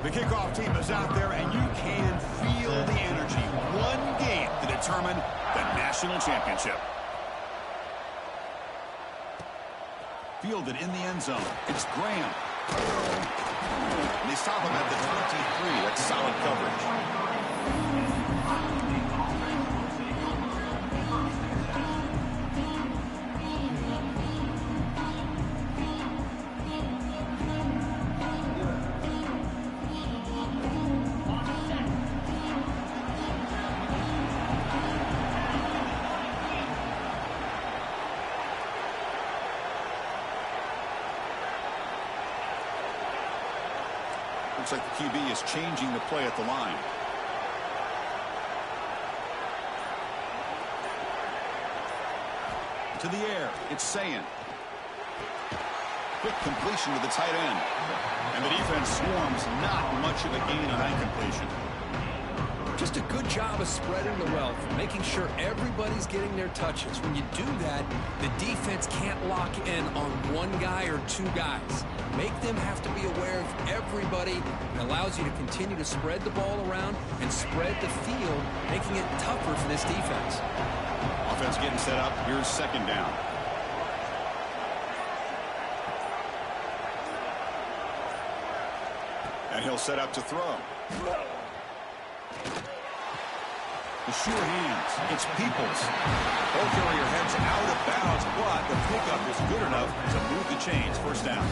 The kickoff team is out there, and you can feel the energy. One game to determine the national championship. Fielded in the end zone. It's Graham. And they stop him at the 23. That's solid coverage. Looks like the QB is changing the play at the line. To the air, it's Sayin. Quick completion to the tight end. And the defense swarms, not much of a gain on that completion. Just a good job of spreading the wealth, making sure everybody's getting their touches. When you do that, the defense can't lock in on one guy or two guys. Make them have to be aware of everybody. It allows you to continue to spread the ball around and spread the field, making it tougher for this defense. Offense getting set up. Here's second down. And he'll set up to throw. The sure hands. It's Peoples. Ball carrier heads out of bounds, but the pickup is good enough to move the chains. First down.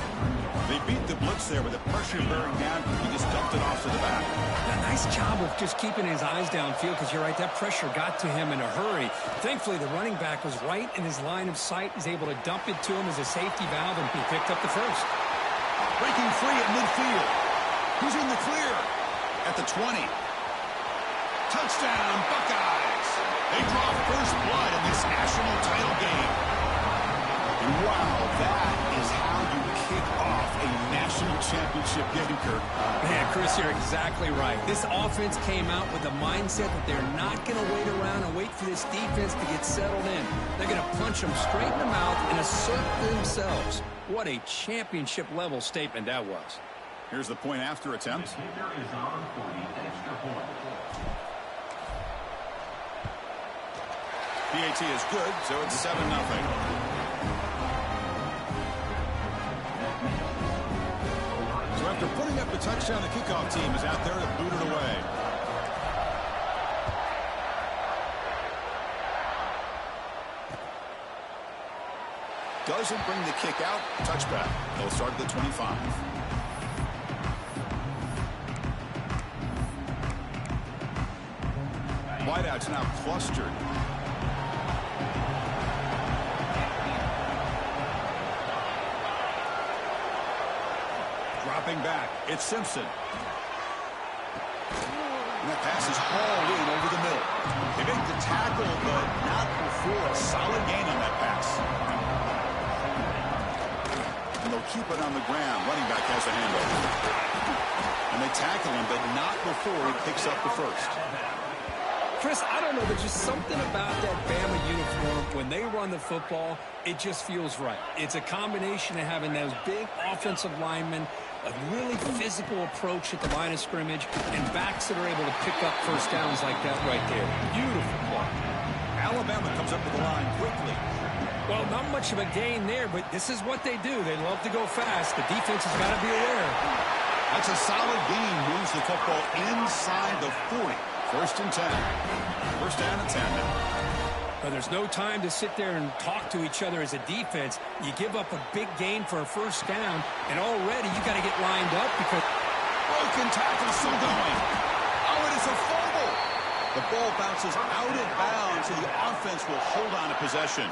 They beat the blitz there with the pressure bearing down. He just dumped it off to the back. A nice job of just keeping his eyes downfield, because you're right, that pressure got to him in a hurry. Thankfully, the running back was right in his line of sight. He's able to dump it to him as a safety valve, and he picked up the first. Breaking free at midfield. Who's in the clear? At the 20. Touchdown, Buckeyes. They draw first blood in this national title game. Wow, that is how you kick off a national championship game, Kirk. Man, Chris, you're exactly right. This offense came out with the mindset that they're not going to wait around and wait for this defense to get settled in. They're going to punch them straight in the mouth and assert themselves. What a championship-level statement that was. Here's the point after attempt. PAT is good, so it's 7-0. So after putting up the touchdown, the kickoff team is out there to boot it away. Doesn't bring the kick out. Touchback. They'll start at the 25. Wideouts now clustered. Dropping back. It's Simpson. And that pass is hauled in over the middle. They make the tackle, but not before a solid gain on that pass. And they'll keep it on the ground. Running back has a handover. And they tackle him, but not before he picks up the first. Chris, I don't know, there's just something about that Bama uniform. When they run the football, it just feels right. It's a combination of having those big offensive linemen, a really physical approach at the line of scrimmage, and backs that are able to pick up first downs like that right there. Beautiful play. Alabama comes up to the line quickly. Well, not much of a gain there, but this is what they do. They love to go fast. The defense has got to be aware. That's a solid gain. Moves the football inside the 40. First and 10. First down and 10 now. But there's no time to sit there and talk to each other as a defense. You give up a big gain for a first down, and already you got to get lined up because... Broken tackle still going. Oh, it is a fumble. The ball bounces out of bounds, so the offense will hold on to possession.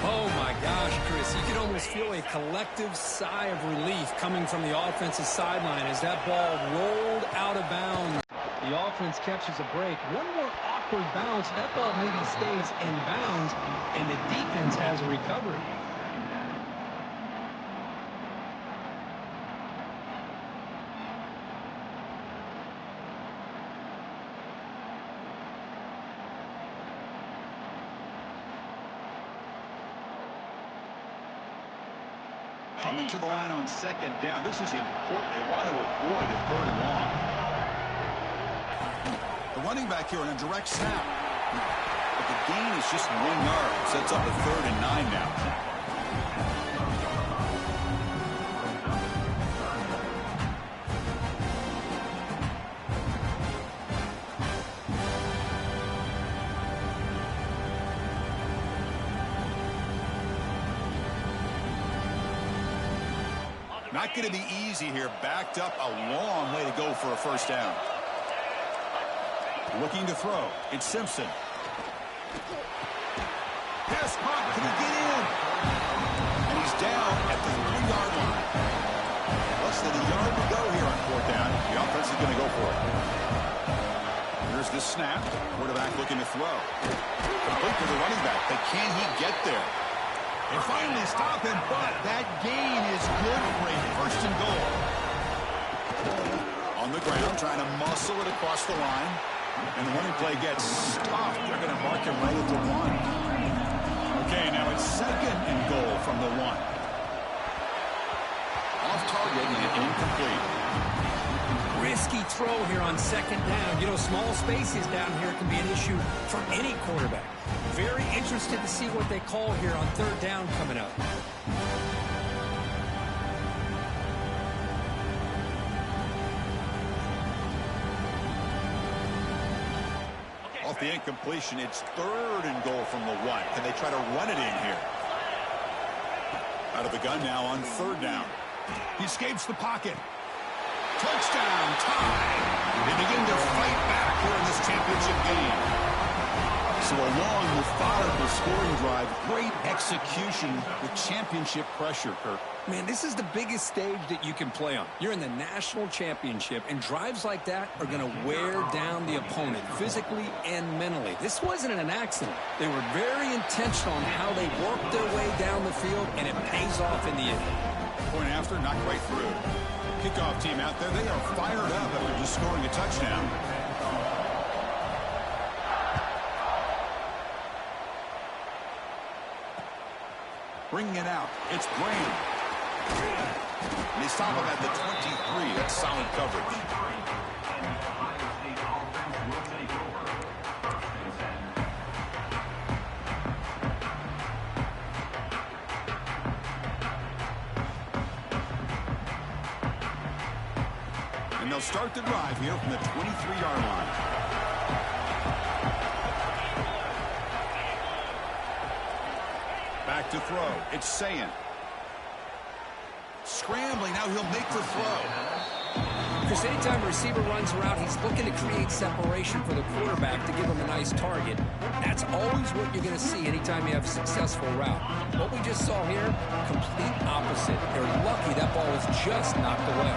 Oh, my gosh, Chris. You can almost feel a collective sigh of relief coming from the offensive sideline as that ball rolled out of bounds. The offense catches a break. One more awkward bounce. That ball maybe stays in bounds, and the defense has a recovery. Coming to the line on second down. This is important. They want to avoid a third and long. The running back here on a direct snap. But the gain is just 1 yard. Sets up a 3rd and 9 now. Not going to be easy here. Backed up a long way to go for a first down. Looking to throw. It's Simpson. Pass caught. Can he get in? And he's down at the 3-yard line. Less than a yard to go here on 4th down. The offense is going to go for it. Here's the snap. Quarterback looking to throw. Complete to the running back. But can he get there? They finally stop him, but that gain is good for a 1st and goal. On the ground, trying to muscle it across the line. And the running play gets stopped. They're going to mark him right at the 1. Okay, now it's 2nd and goal from the 1. Off target and incomplete. Risky throw here on 2nd down. You know, small spaces down here can be an issue for any quarterback. Very interested to see what they call here on 3rd down coming up. Off the incompletion, it's 3rd and goal from the 1. Can they try to run it in here? Out of the gun now on 3rd down. He escapes the pocket. Touchdown, tie. They begin to fight back here in this championship game. So a long, methodical scoring drive. Great execution with championship pressure, Kirk. Man, this is the biggest stage that you can play on. You're in the national championship, and drives like that are going to wear down the opponent physically and mentally. This wasn't an accident. They were very intentional on how they worked their way down the field, and it pays off in the end. Point after, not quite through. Kickoff team out there, they are fired up after just scoring a touchdown. Bringing it out, it's Graham. And they stop him at the 23. That's solid coverage. And they'll start the drive here from the 23-yard line. Back to throw. It's Sayan. Scrambling. Now he'll make the throw. Because anytime a receiver runs a route, he's looking to create separation for the quarterback to give him a nice target. That's always what you're going to see anytime you have a successful route. What we just saw here, complete opposite. They're lucky that ball was just knocked away.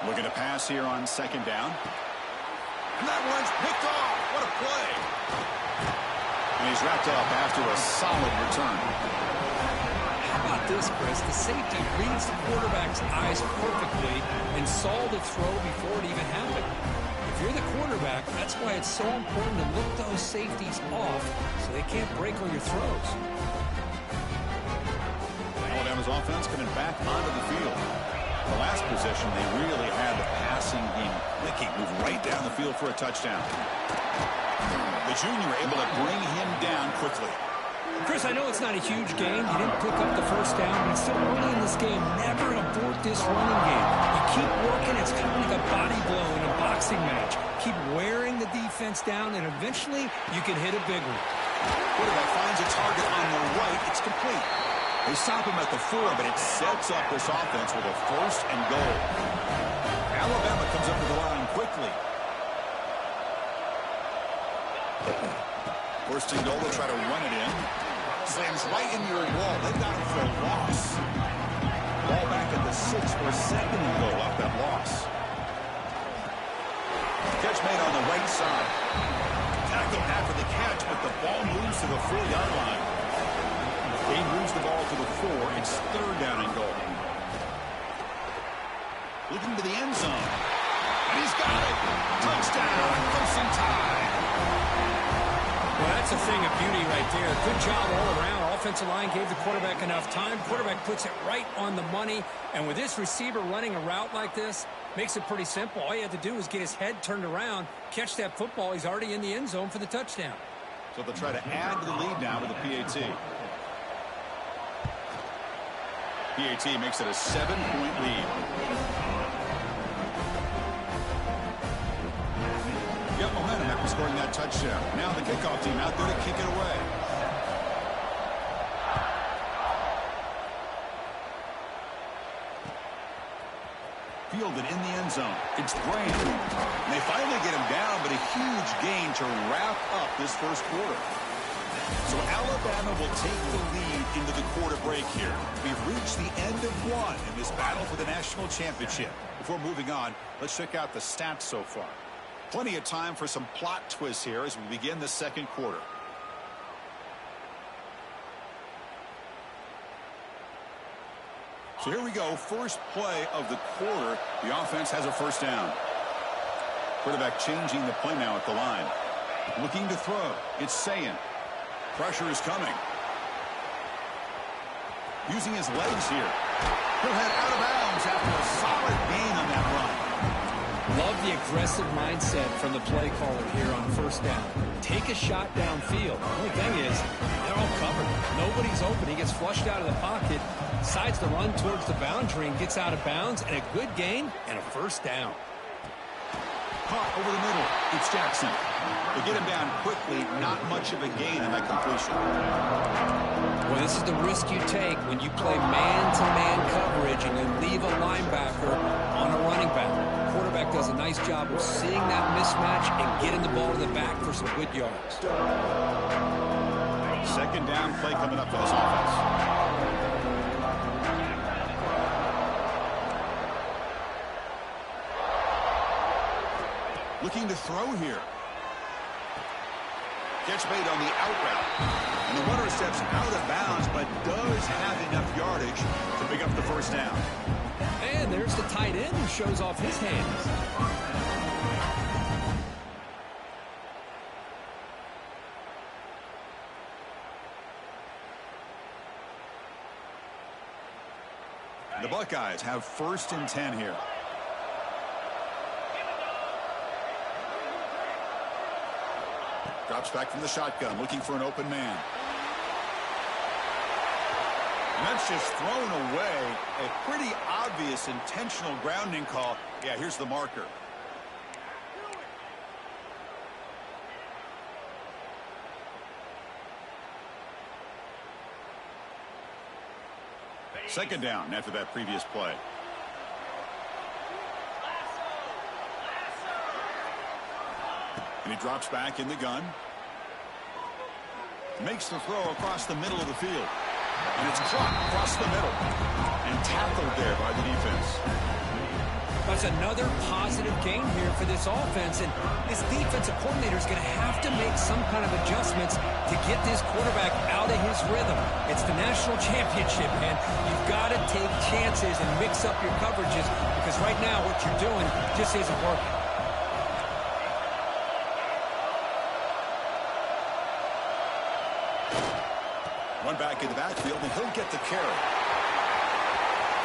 Looking to pass here on 2nd down. And that one's picked off. What a play. And he's wrapped up after a solid return. How about this, Chris? The safety reads the quarterback's eyes perfectly and saw the throw before it even happened. If you're the quarterback, that's why it's so important to look those safeties off so they can't break on your throws. Alabama's offense coming back onto the field. The last possession, they really had the passing game clicking, move right down the field for a touchdown. The junior able to bring him down quickly. Chris, I know it's not a huge game. You didn't pick up the first down, but still early in this game, never abort this running game. You keep working, it's kind of like a body blow in a boxing match. Keep wearing the defense down, and eventually you can hit a big one. Quarterback finds a target on the right. It's complete. They stop him at the 4, but it sets up this offense with a 1st and goal. Alabama comes up to the line quickly. 1st and goal, they'll try to run it in. Slams right into your wall. They've got him for a loss. Ball back at the 6 for a 2nd and goal off that loss. Catch made on the right side. Tackled after the catch, but the ball moves to the 4-yard line. He moves the ball to the 4. It's 3rd down and goal. Looking to the end zone. And he's got it. Touchdown. Crimson Tide. Well, Well, that's a thing of beauty right there. Good job all around. Offensive line gave the quarterback enough time. Quarterback puts it right on the money. And with this receiver running a route like this, makes it pretty simple. All you have to do is get his head turned around, catch that football. He's already in the end zone for the touchdown. So they'll try to add to the lead now with a PAT. PAT makes it a 7-point lead. Got momentum after scoring that touchdown. Now the kickoff team out there to kick it away. Fielded in the end zone. It's Graham. And they finally get him down, but a huge gain to wrap up this first quarter. So Alabama will take the lead into the quarter break here. We've reached the end of one in this battle for the national championship. Before moving on, let's check out the stats so far. Plenty of time for some plot twists here as we begin the second quarter. So here we go. First play of the quarter. The offense has a first down. Quarterback changing the play now at the line. Looking to throw. It's Sayin. Pressure is coming. Using his legs here. He'll head out of bounds after a solid gain on that run. Love the aggressive mindset from the play caller here on first down. Take a shot downfield. The only thing is, they're all covered. Nobody's open. He gets flushed out of the pocket, decides to run towards the boundary and gets out of bounds, and a good gain and a first down. Caught over the middle. It's Jackson. They get him down quickly. Not much of a gain on that completion. Well, this is the risk you take when you play man-to-man coverage and you leave a linebacker on a running back. Quarterback does a nice job of seeing that mismatch and getting the ball to the back for some good yards. Second down play coming up for this offense. Looking to throw here. Catch made on the out route. And the runner steps out of bounds, but does have enough yardage to pick up the first down. And there's the tight end who shows off his hands. The Buckeyes have first and 10 here. Drops back from the shotgun, looking for an open man. And that's just thrown away. A pretty obvious intentional grounding call. Yeah, here's the marker. Second down after that previous play. And he drops back in the gun. Makes the throw across the middle of the field. And it's caught across the middle. And tackled there by the defense. That's another positive gain here for this offense. And this defensive coordinator is going to have to make some kind of adjustments to get this quarterback out of his rhythm. It's the national championship, man. You've got to take chances and mix up your coverages because right now what you're doing just isn't working. One back in the backfield, and he'll get the carry.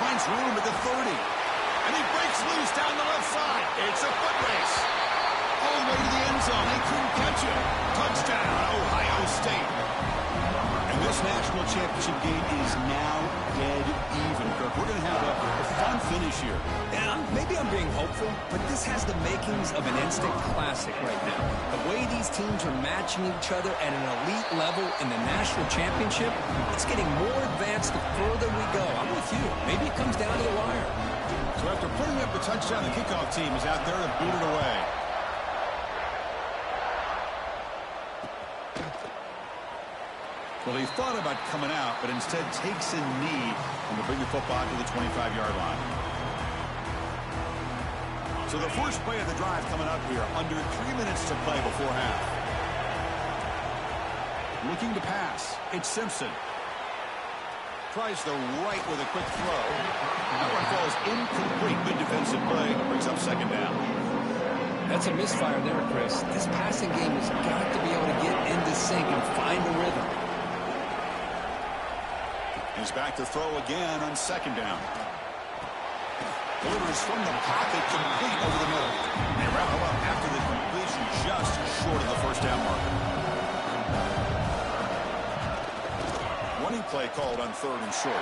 Finds room at the 30. And he breaks loose down the left side. It's a foot race. All the way to the end zone. They couldn't catch him. Touchdown, Ohio State. And this national championship game is now dead even. Kirk, we're going to have a fun finish here. Yeah, maybe I'm being hopeful, but this has the makings of an instant classic right now. The way these teams are matching each other at an elite level in the national championship, it's getting more advanced the further we go. I'm with you. Maybe it comes down to the wire. So after putting up the touchdown, the kickoff team is out there to boot it away. Well, he thought about coming out, but instead takes a knee and will bring the football to the 25-yard line. So the first play of the drive coming up here, under 3 minutes to play before half. Looking to pass. It's Simpson. Tries the right with a quick throw. That one falls incomplete. Good defensive play. Brings up second down. That's a misfire there, Chris. This passing game has got to be able to get into sync He's back to throw again on second down. Delivers from the pocket, complete over the middle. They wrap him up after the completion, just short of the first down marker. Running play called on third and short.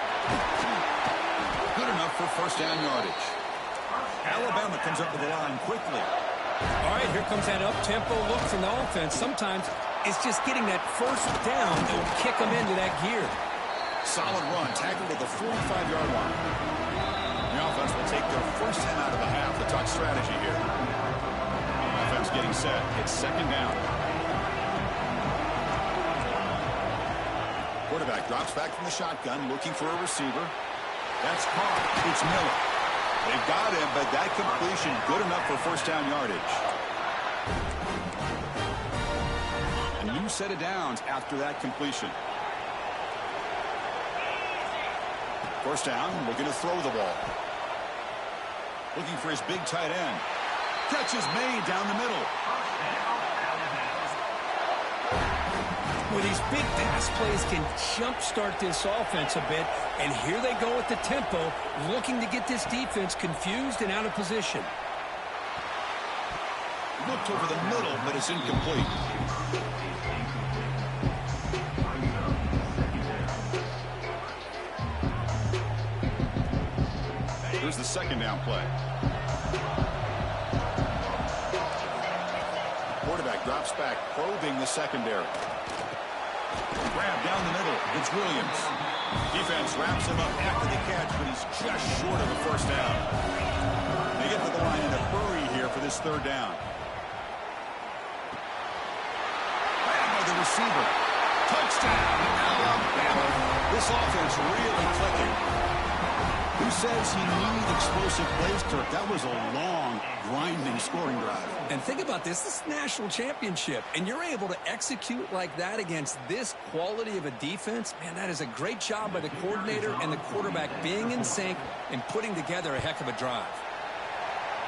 Good enough for first down yardage. Alabama comes up to the line quickly. All right, here comes that up-tempo look from the offense. Sometimes it's just getting that first down that will kick them into that gear. Solid run, tackled at the 45-yard line. The offense will take their first 10 out of the half. The talk strategy here. Offense getting set. It's second down. Quarterback drops back from the shotgun, looking for a receiver. That's caught. It's Miller. They've got him, but that completion good enough for first down yardage. A new set of downs after that completion. First down, looking to throw the ball. Looking for his big tight end. Catch is made down the middle. Well, these big pass plays can jumpstart this offense a bit, and here they go with the tempo, looking to get this defense confused and out of position. Looked over the middle, but it's incomplete. Here's the second down play. Quarterback drops back, probing the secondary. Grab down the middle. It's Williams. Defense wraps him up after the catch, but he's just short of the first down. They get to the line in a hurry here for this third down. Bang by the receiver. Touchdown, Alabama. This offense really clicking. Who says he needed explosive plays, Kirk? That was a long, grinding scoring drive. And think about this. This is national championship, and you're able to execute like that against this quality of a defense. Man, that is a great job by the coordinator and the quarterback being in sync and putting together a heck of a drive.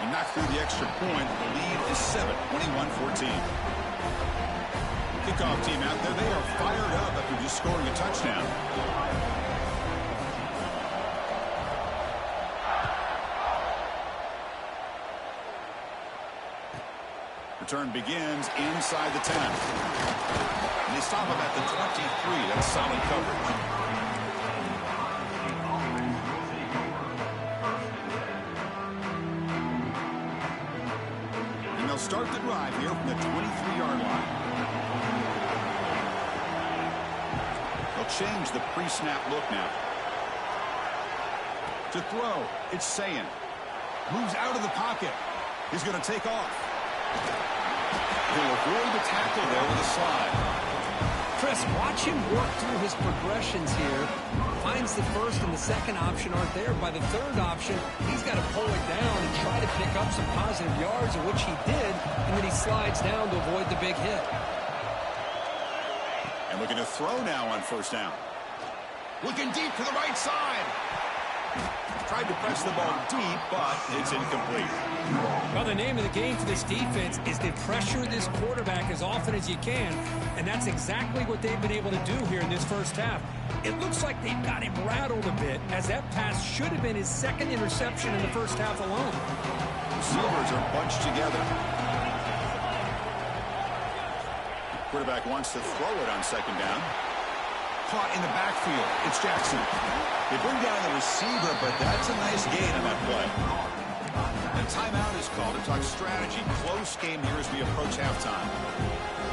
And knocked through the extra point. The lead is 7, 21-14. Kickoff team out there. They are fired up after just scoring a touchdown. Return begins inside the 10. And they stop him at the 23. That's solid coverage. And they'll start the drive here from the 23-yard line. They'll change the pre-snap look now. To throw, it's Sayin. Moves out of the pocket. He's going to take off. He'll avoid the tackle there with a slide. Chris, watch him work through his progressions here. Finds the first and the second option aren't there. By the third option, he's got to pull it down and try to pick up some positive yards, of which he did, and then he slides down to avoid the big hit. And looking to throw now on first down. Looking deep to the right side. Tried to press the ball deep, but it's incomplete. Well, the name of the game for this defense is to pressure this quarterback as often as you can, and that's exactly what they've been able to do here in this first half. It looks like they've got him rattled a bit, as that pass should have been his second interception in the first half alone. Receivers are bunched together. Quarterback wants to throw it on second down. Caught in the backfield. It's Jackson. They bring down the receiver, but that's a nice gain on that play. And timeout is called to talk strategy. Close game here as we approach halftime.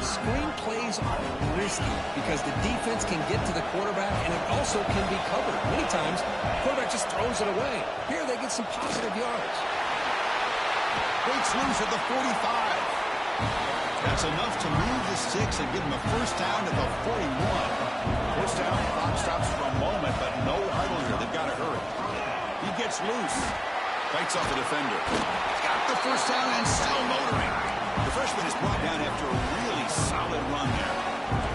Screen plays are risky because the defense can get to the quarterback, and it also can be covered. Many times, the quarterback just throws it away. Here, they get some positive yards. Breaks loose at the 45. That's enough to move the sticks and give him a first down at the 41. First down, clock stops for a moment, but no huddle here. They've got to hurry. He gets loose. Fights off the defender. Got the first down and still motoring. The freshman is brought down after a really solid run there.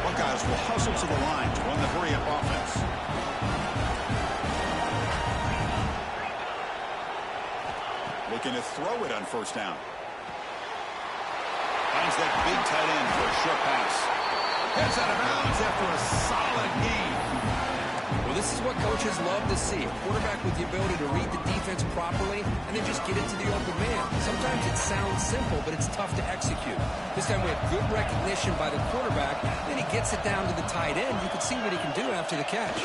Buckeyes will hustle to the line to run the hurry-up offense. Looking to throw it on first down. Finds that big tight end for a short pass. Gets out of bounds after a solid gain. Well, this is what coaches love to see. A quarterback with the ability to read the defense properly and then just get it to the open man. Sometimes it sounds simple, but it's tough to execute. This time we have good recognition by the quarterback. Then he gets it down to the tight end. You can see what he can do after the catch.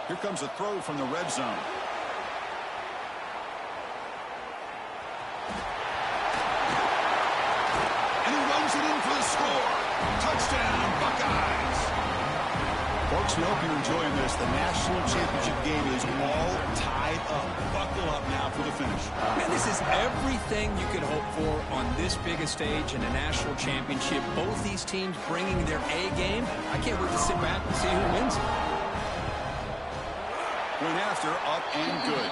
Here comes a throw from the red zone. And he runs it in for the score. Touchdown, Buckeyes. Folks, we hope you're enjoying this. The national championship game is all tied up. Buckle up now for the finish. Man, this is everything you could hope for on this biggest stage in a national championship. Both these teams bringing their A game. I can't wait to sit back and see who wins. Went after, up and good.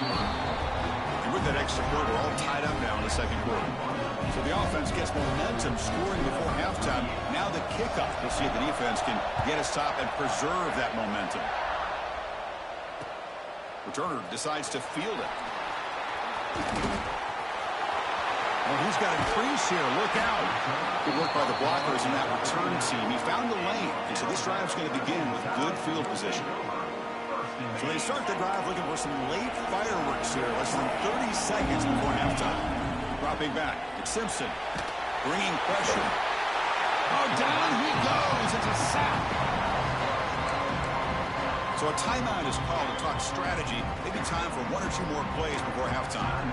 And with that extra point, we're all tied up now in the second quarter. So the offense gets momentum, scoring before halftime. Now the kickoff. We'll see if the defense can get a stop and preserve that momentum. Returner decides to field it. Well, he's got a crease here. Look out. Good work by the blockers in that return team. He found the lane, and so this drive's going to begin with good field position. So they start the drive looking for some late fireworks here. Less than 30 seconds before halftime. Dropping back. It's Simpson. Bringing pressure. Oh, down he goes. It's a sack. So a timeout is called to talk strategy. Maybe time for one or two more plays before halftime.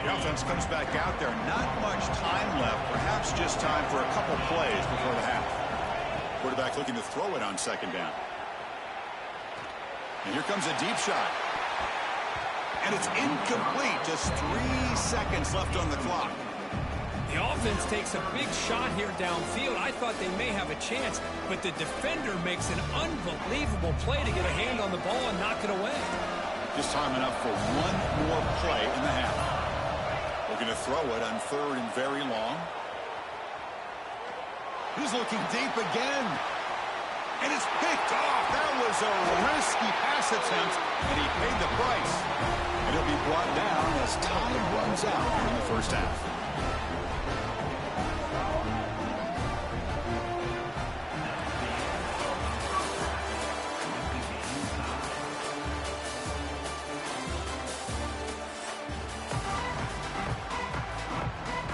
The offense comes back out there. Not much time left. Perhaps just time for a couple plays before the half. Quarterback looking to throw it on second down. And here comes a deep shot. And it's incomplete. Just 3 seconds left on the clock. The offense takes a big shot here downfield. I thought they may have a chance, but the defender makes an unbelievable play to get a hand on the ball and knock it away. Just time enough for one more play in the half. Looking to throw it on third and very long. He's looking deep again. And it's picked off. That was a risky pass attempt, and he paid the price. And he'll be brought down as time runs out in the first half.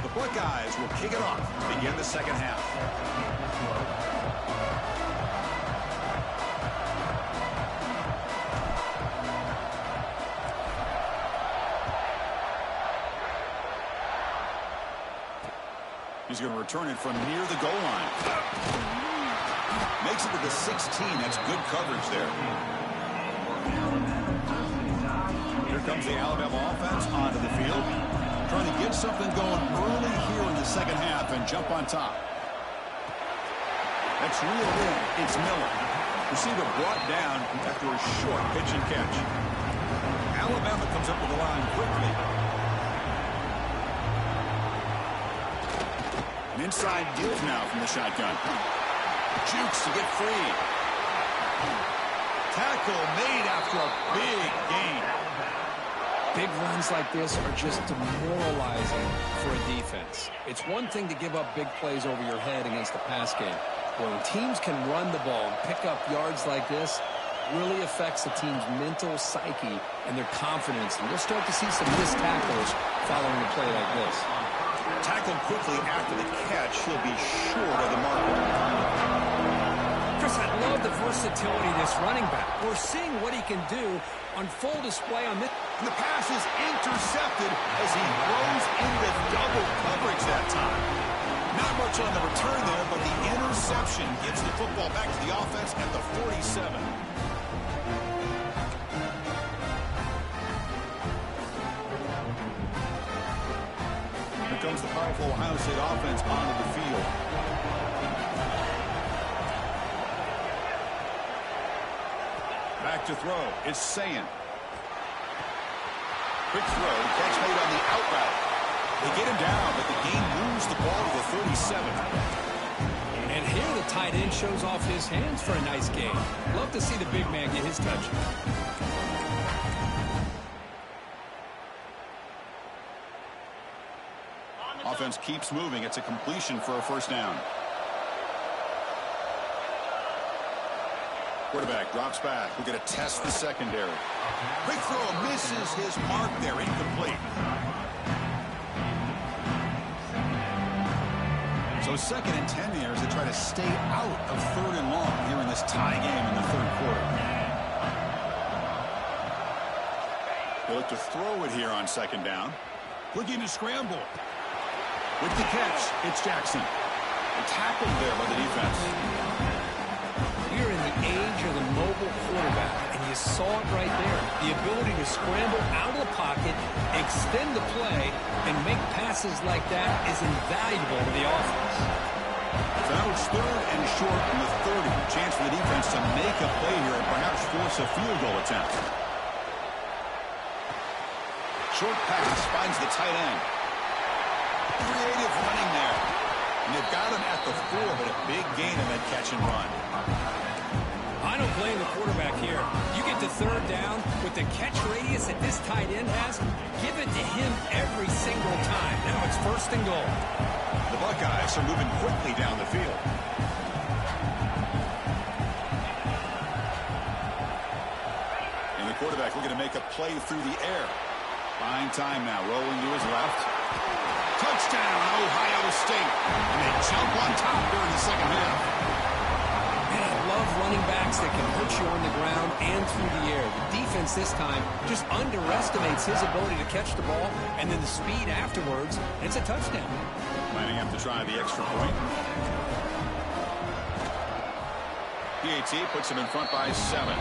The Buckeyes will kick it off to begin the second half. He's going to return it from near the goal line. Makes it to the 16. That's good coverage there. Here comes the Alabama offense onto the field. Trying to get something going early here in the second half and jump on top. That's reeled in. It's Miller. Receiver brought down after a short pitch and catch. Alabama comes up with the line quickly. An inside give now from the shotgun. Jukes to get free. Tackle made after a big gain. Big runs like this are just demoralizing for a defense. It's one thing to give up big plays over your head against the pass game. But when teams can run the ball and pick up yards like this, it really affects the team's mental psyche and their confidence. And you'll start to see some missed tackles following a play like this. Tackled quickly after the catch. He'll be short of the mark. Chris, I love the versatility of this running back. We're seeing what he can do on full display on this. And the pass is intercepted as he throws into double coverage that time. Not much on the return there, but the interception gets the football back to the offense at the 47. Here comes the powerful Ohio State offense onto the field. Back to throw. It's Sayin. Quick throw. Catch made on the out route. They get him down, but the game moves the ball to the 37. And here the tight end shows off his hands for a nice game. Love to see the big man get his touch. Offense keeps moving. It's a completion for a first down. Quarterback drops back. We're going to test the secondary. Quick throw, misses his mark there. Incomplete. So 2nd and 10 here as they try to stay out of 3rd and long here in this tie game in the 3rd quarter. They look to throw it here on 2nd down. Looking to scramble. With the catch, it's Jackson. Tackled there by the defense. You're in the age of the mobile quarterback, and you saw it right there. The ability to scramble out of the pocket, extend the play, and make passes like that is invaluable to the offense. So now it's 3rd and short from the 30. Chance for the defense to make a play here and perhaps force a field goal attempt. Short pass finds the tight end. Creative running there. And they've got him at the 4, but a big gain in that catch and run. I don't blame the quarterback here. You get to 3rd down with the catch radius that this tight end has, give it to him every single time. Now it's 1st and goal. The Buckeyes are moving quickly down the field. And the quarterback looking to make a play through the air. Buying time now, rolling to his left. Touchdown, Ohio State. And they jump on top during the 2nd half. Man, I love running backs that can hurt you on the ground and through the air. The defense this time just underestimates his ability to catch the ball, and then the speed afterwards. It's a touchdown. Lining up to try the extra point. PAT puts him in front by 7.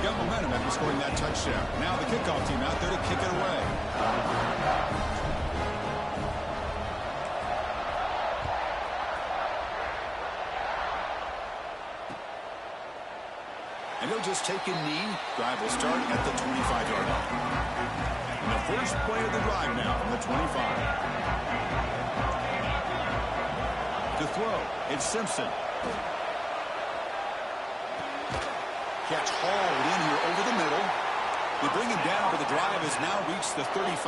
Got momentum after scoring that touchdown. Now the kickoff team out there to kick it away. And he'll just take a knee. Drive will start at the 25-yard line. And the first play of the drive now from the 25. To throw, it's Simpson. Catch hauled in here over the middle. They bring him down, but the drive has now reached the 35.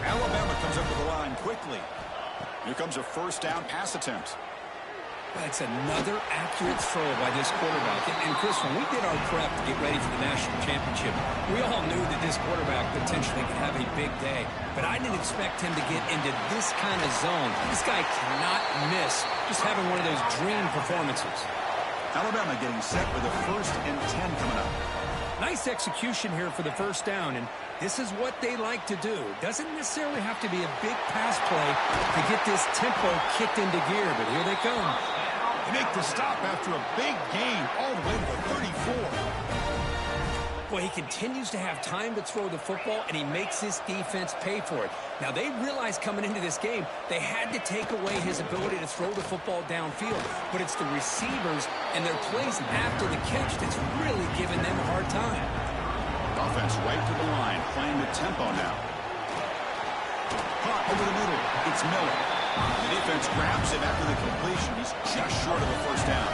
Alabama comes up with the line quickly. Here comes a first down pass attempt. That's another accurate throw by this quarterback. And Chris, when we did our prep to get ready for the national championship, we all knew that this quarterback potentially could have a big day. But I didn't expect him to get into this kind of zone. This guy cannot miss just having one of those dream performances. Alabama getting set with a 1st and 10 coming up. Nice execution here for the first down, and this is what they like to do. Doesn't necessarily have to be a big pass play to get this tempo kicked into gear, but here they come. They make the stop after a big gain all the way to the 34. Well, he continues to have time to throw the football, and he makes his defense pay for it. Now, they realized coming into this game they had to take away his ability to throw the football downfield, but it's the receivers and their plays after the catch that's really giving them a hard time. Offense right to the line, playing the tempo now. Caught over the middle. It's Miller. The defense grabs him after the completion. He's just short of a first down.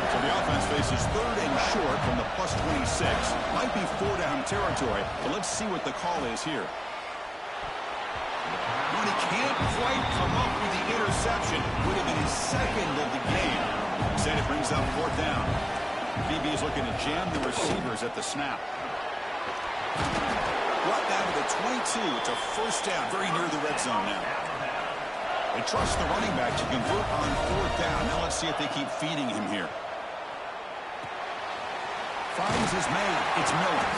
So the offense faces 3rd and short from the plus 26. Might be 4-down territory, but let's see what the call is here. When he can't quite come up with the interception, would have been his 2nd of the game. Instead, it brings up 4th down. BB is looking to jam the receivers at the snap. Brought down to the 22. It's a first down, very near the red zone now. They trust the running back to convert on 4th down. Now let's see if they keep feeding him here. Finds his man. It's Miller.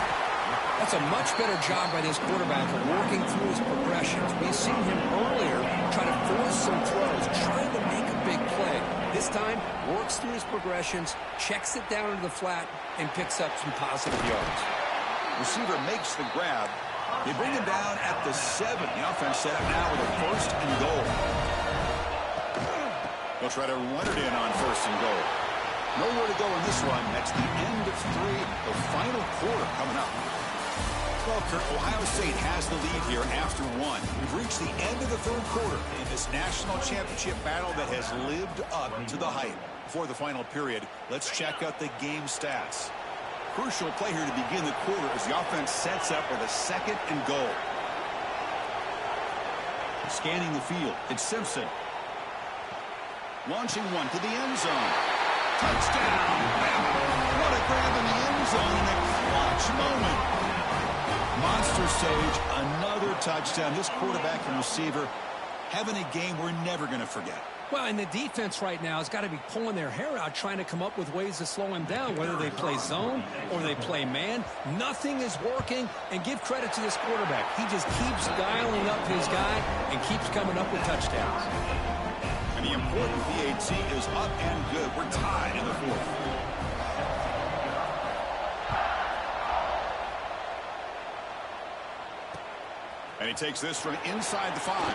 That's a much better job by this quarterback of working through his progressions. We've seen him earlier try to force some throws, trying to make a big play. This time, works through his progressions, checks it down into the flat, and picks up some positive yards. Receiver makes the grab. They bring him down at the 7. The offense set up now with a 1st and goal. They'll try to run it in on 1st and goal. Nowhere to go in this one. That's the end of 3, the final quarter coming up. Well, Kurt, Ohio State has the lead here after 1. We've reached the end of the 3rd quarter in this national championship battle that has lived up to the hype. Before the final period, let's check out the game stats. crucial play here to begin the quarter as the offense sets up with a 2nd and goal. Scanning the field, it's Simpson. Launching one to the end zone. Touchdown! What a grab in the end zone in a clutch moment. Monster stage, another touchdown. This quarterback and receiver having a game we're never going to forget. Well, and the defense right now has got to be pulling their hair out trying to come up with ways to slow him down, whether they play zone or they play man. Nothing is working, and give credit to this quarterback. He just keeps dialing up his guy and keeps coming up with touchdowns. And the important PAT is up and good. We're tied in the 4th. And he takes this from inside the 5.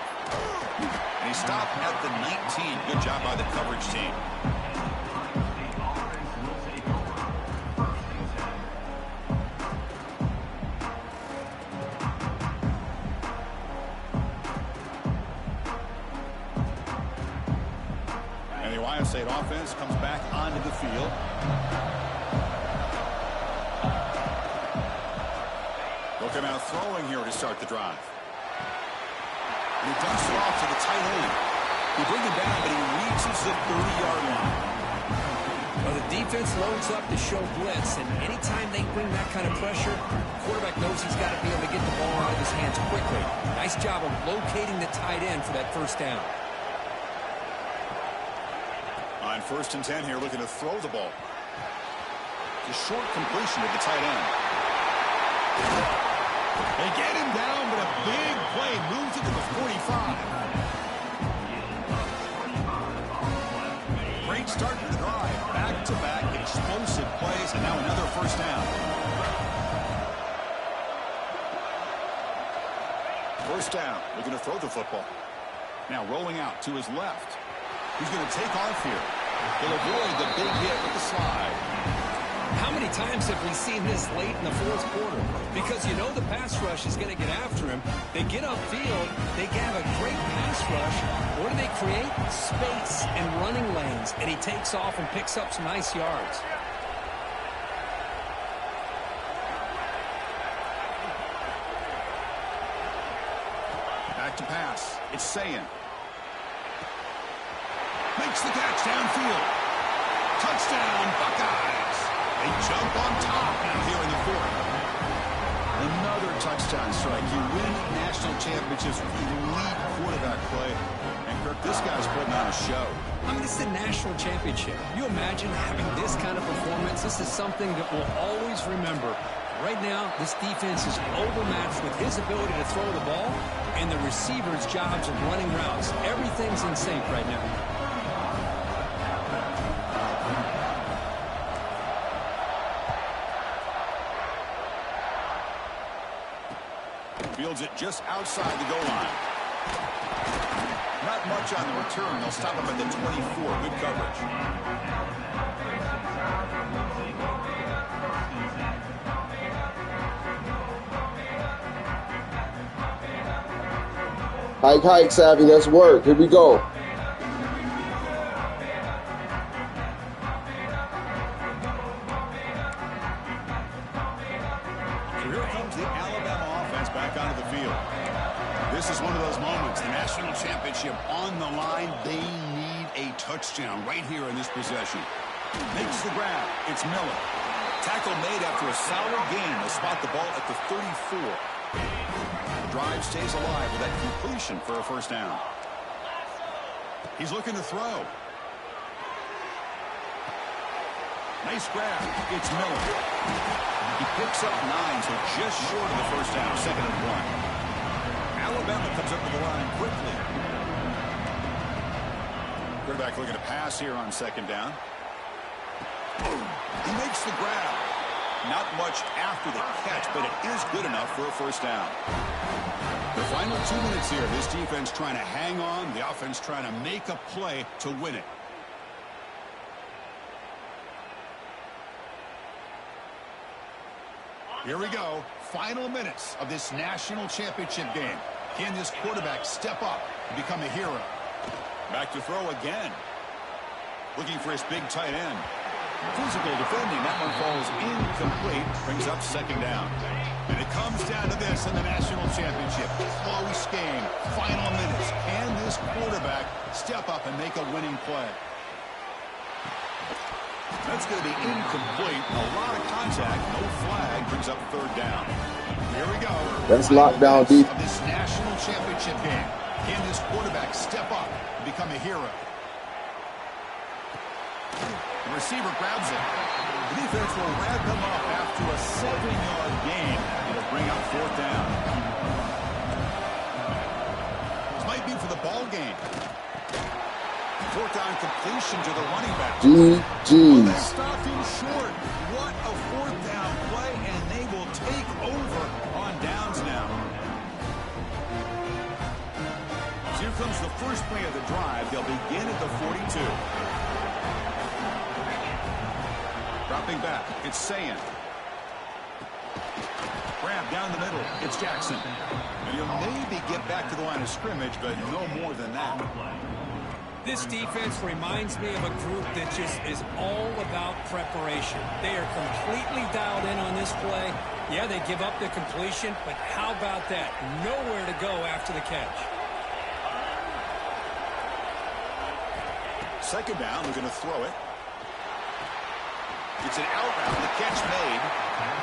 And he stopped at the 19. Good job by the coverage team. And the Ohio State offense comes back onto the field. They'll come out throwing here to start the drive. And he dumps it off to the tight end. He brings him down, but he reaches the 30-yard line. Well, the defense loads up to show blitz, and anytime they bring that kind of pressure, the quarterback knows he's got to be able to get the ball out of his hands quickly. Nice job of locating the tight end for that 1st down. On 1st and 10 here, looking to throw the ball. It's a short completion to the tight end. They get him down, but a big play moves it to the 45. Great start to the drive. Back-to-back explosive plays, and now another 1st down. 1st down, looking to throw the football. Now rolling out to his left. He's going to take off here. He'll avoid the big hit with the slide. How many times have we seen this late in the 4th quarter? Because you know the pass rush is going to get after him. They get upfield, they have a great pass rush. What do they create? Space and running lanes. And he takes off and picks up some nice yards. Back to pass. It's Sayin. Makes the catch downfield. Touchdown, Buckeyes. They jump on top now here in the 4th. Another touchdown strike. You win national championships with elite quarterback play. And, Kirk, this guy's putting on a show. I mean, this is a national championship. You imagine having this kind of performance? This is something that we'll always remember. Right now, this defense is overmatched with his ability to throw the ball and the receiver's jobs of running routes. Everything's in sync right now. Fields it just outside the goal line. Not much on the return. They'll stop him at the 24. Good coverage. Hike, Savvy, let's work. Here we go. So here comes the Alabama offense back onto the field. This is one of those moments. The national championship on the line. They need a touchdown right here in this possession. Makes the grab. It's Miller. Tackle made after a solid gain. They'll spot the ball at the 34. The drive stays alive with that completion for a 1st down. He's looking to throw. Nice grab. It's Miller. He picks up 9, so just short of the 1st down. 2nd and 1. Alabama comes up to the line quickly. Quarterback looking to pass here on 2nd down. He makes the grab. Not much after the catch, but it is good enough for a 1st down. The final 2 minutes here. This defense trying to hang on. The offense trying to make a play to win it. Here we go. Final minutes of this national championship game. Can this quarterback step up and become a hero? Back to throw again. Looking for his big tight end. Physical defending. That one falls incomplete. Brings up second down. And it comes down to this in the national championship. Close game. Final minutes. Can this quarterback step up and make a winning play? That's going to be incomplete. A lot of contact. No flag. Brings up third down. Here we go. That's lockdown deep. This national championship game. Can this quarterback step up and become a hero? The receiver grabs it. The defense will wrap him up after a 7-yard gain. It'll bring up fourth down. This might be for the ball game. Fourth down completion to the running back. GG's. They stopped him short. What a fourth down play, and they will take over on downs now. So here comes the first play of the drive. They'll begin at the 42. Dropping back, it's Sayan. Grab down the middle, it's Jackson. And he'll maybe get back to the line of scrimmage, but no more than that. This defense reminds me of a group that just is all about preparation. They are completely dialed in on this play. Yeah, they give up the completion, but how about that? Nowhere to go after the catch. Second down, they're going to throw it. It's an out route, the catch made.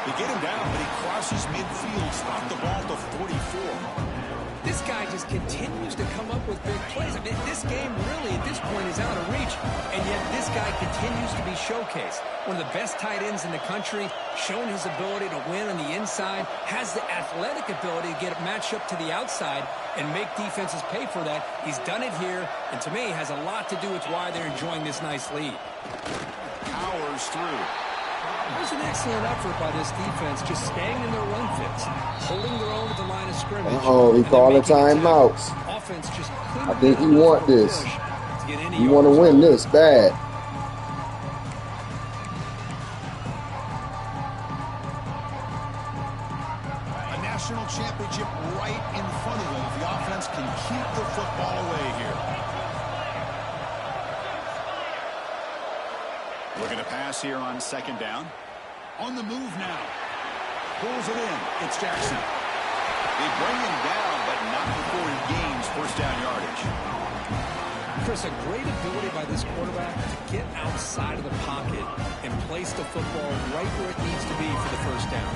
They get him down, but he crosses midfield, stop the ball to 44. This guy just continues to come up with big plays. I mean, this game really, at this point, is out of reach, and yet this guy continues to be showcased. One of the best tight ends in the country, showing his ability to win on the inside, has the athletic ability to get it matched up to the outside and make defenses pay for that. He's done it here, and to me, has a lot to do with why they're enjoying this nice lead. Powers through. There's an excellent effort by this defense, just staying in their run fits, holding their own at the line of scrimmage. He called a timeouts. Offense just I think he want this. He want to win this bad. A national championship right in front of them. If the offense can keep the football away here. Looking to pass here on second down. On the move now. Pulls it in. It's Jackson. They bring him down, but not before he gains first down yardage. Chris, a great ability by this quarterback to get outside of the pocket and place the football right where it needs to be for the first down.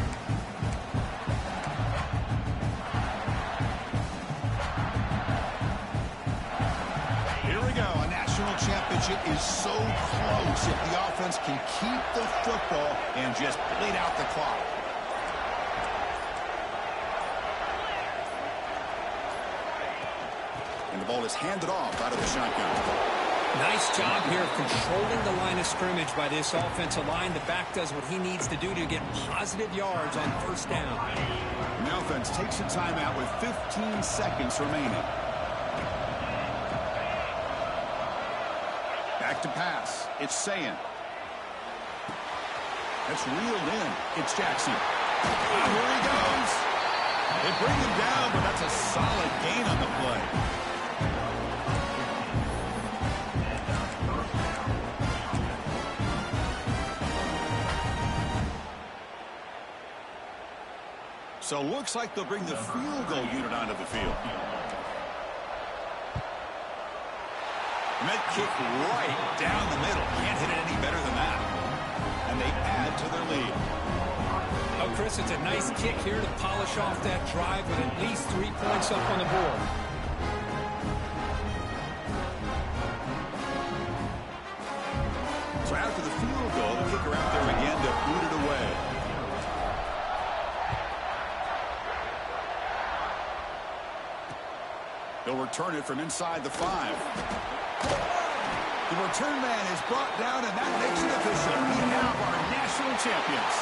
Championship is so close if the offense can keep the football and just bleed out the clock. And the ball is handed off out of the shotgun. Nice job here of controlling the line of scrimmage by this offensive line. The back does what he needs to do to get positive yards on first down. And the offense takes a timeout with 15 seconds remaining. Back to pass. It's Sayan. That's reeled in. It's Jackson. And here he goes. They bring him down, but that's a solid gain on the play. So looks like they'll bring the field goal unit onto the field. And that kick right down the middle. Can't hit it any better than that. And they add to their lead. Oh, Chris, it's a nice kick here to polish off that drive with at least 3 points up on the board. So after the field goal, the kicker out there again to boot it away. They'll return it from inside the 5. The return man is brought down, and that makes it official. We have our national champions.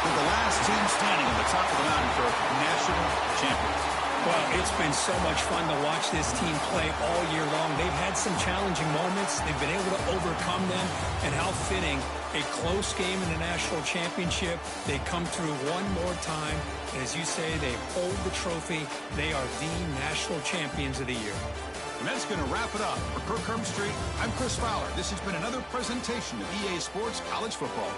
They're the last team standing on the top of the mountain for national champions. Well, it's been so much fun to watch this team play all year long. They've had some challenging moments. They've been able to overcome them. And how fitting, a close game in the national championship. They come through one more time. And as you say, they hold the trophy. They are the national champions of the year. And that's going to wrap it up. For Kirk Herbstreit, I'm Chris Fowler. This has been another presentation of EA Sports College Football.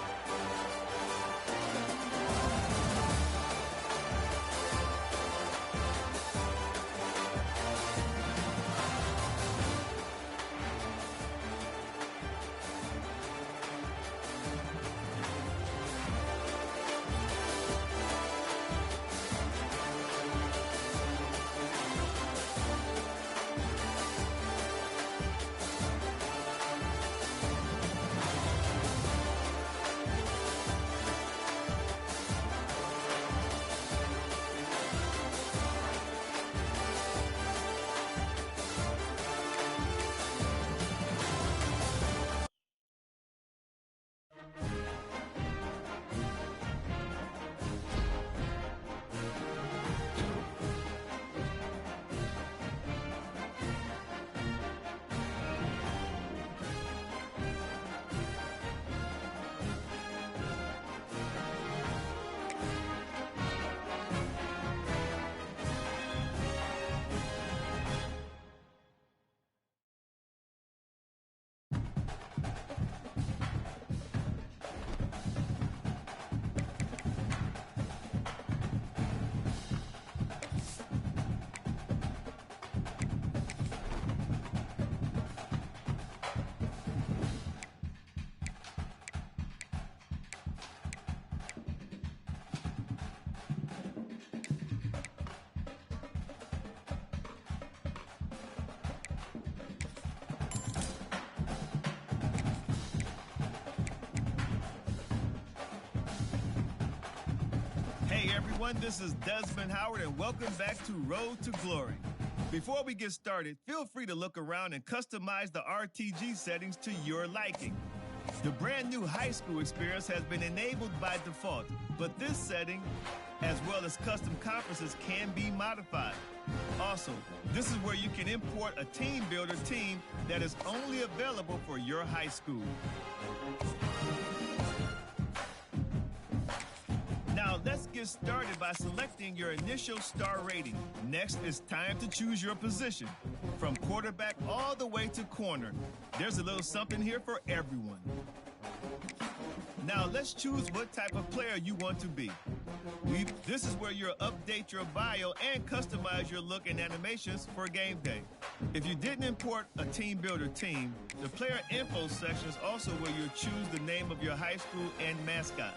Hey everyone, this is Desmond Howard and welcome back to Road to Glory. Before we get started, feel free to look around and customize the RTG settings to your liking. The brand new high school experience has been enabled by default, but this setting, as well as custom conferences, can be modified. Also, this is where you can import a team builder team that is only available for your high school. Now, let's get started by selecting your initial star rating. Next, it's time to choose your position. From quarterback all the way to corner, there's a little something here for everyone. Now, let's choose what type of player you want to be. This is where you'll update your bio and customize your look and animations for game day. If you didn't import a team builder team, the player info section is also where you'll choose the name of your high school and mascot.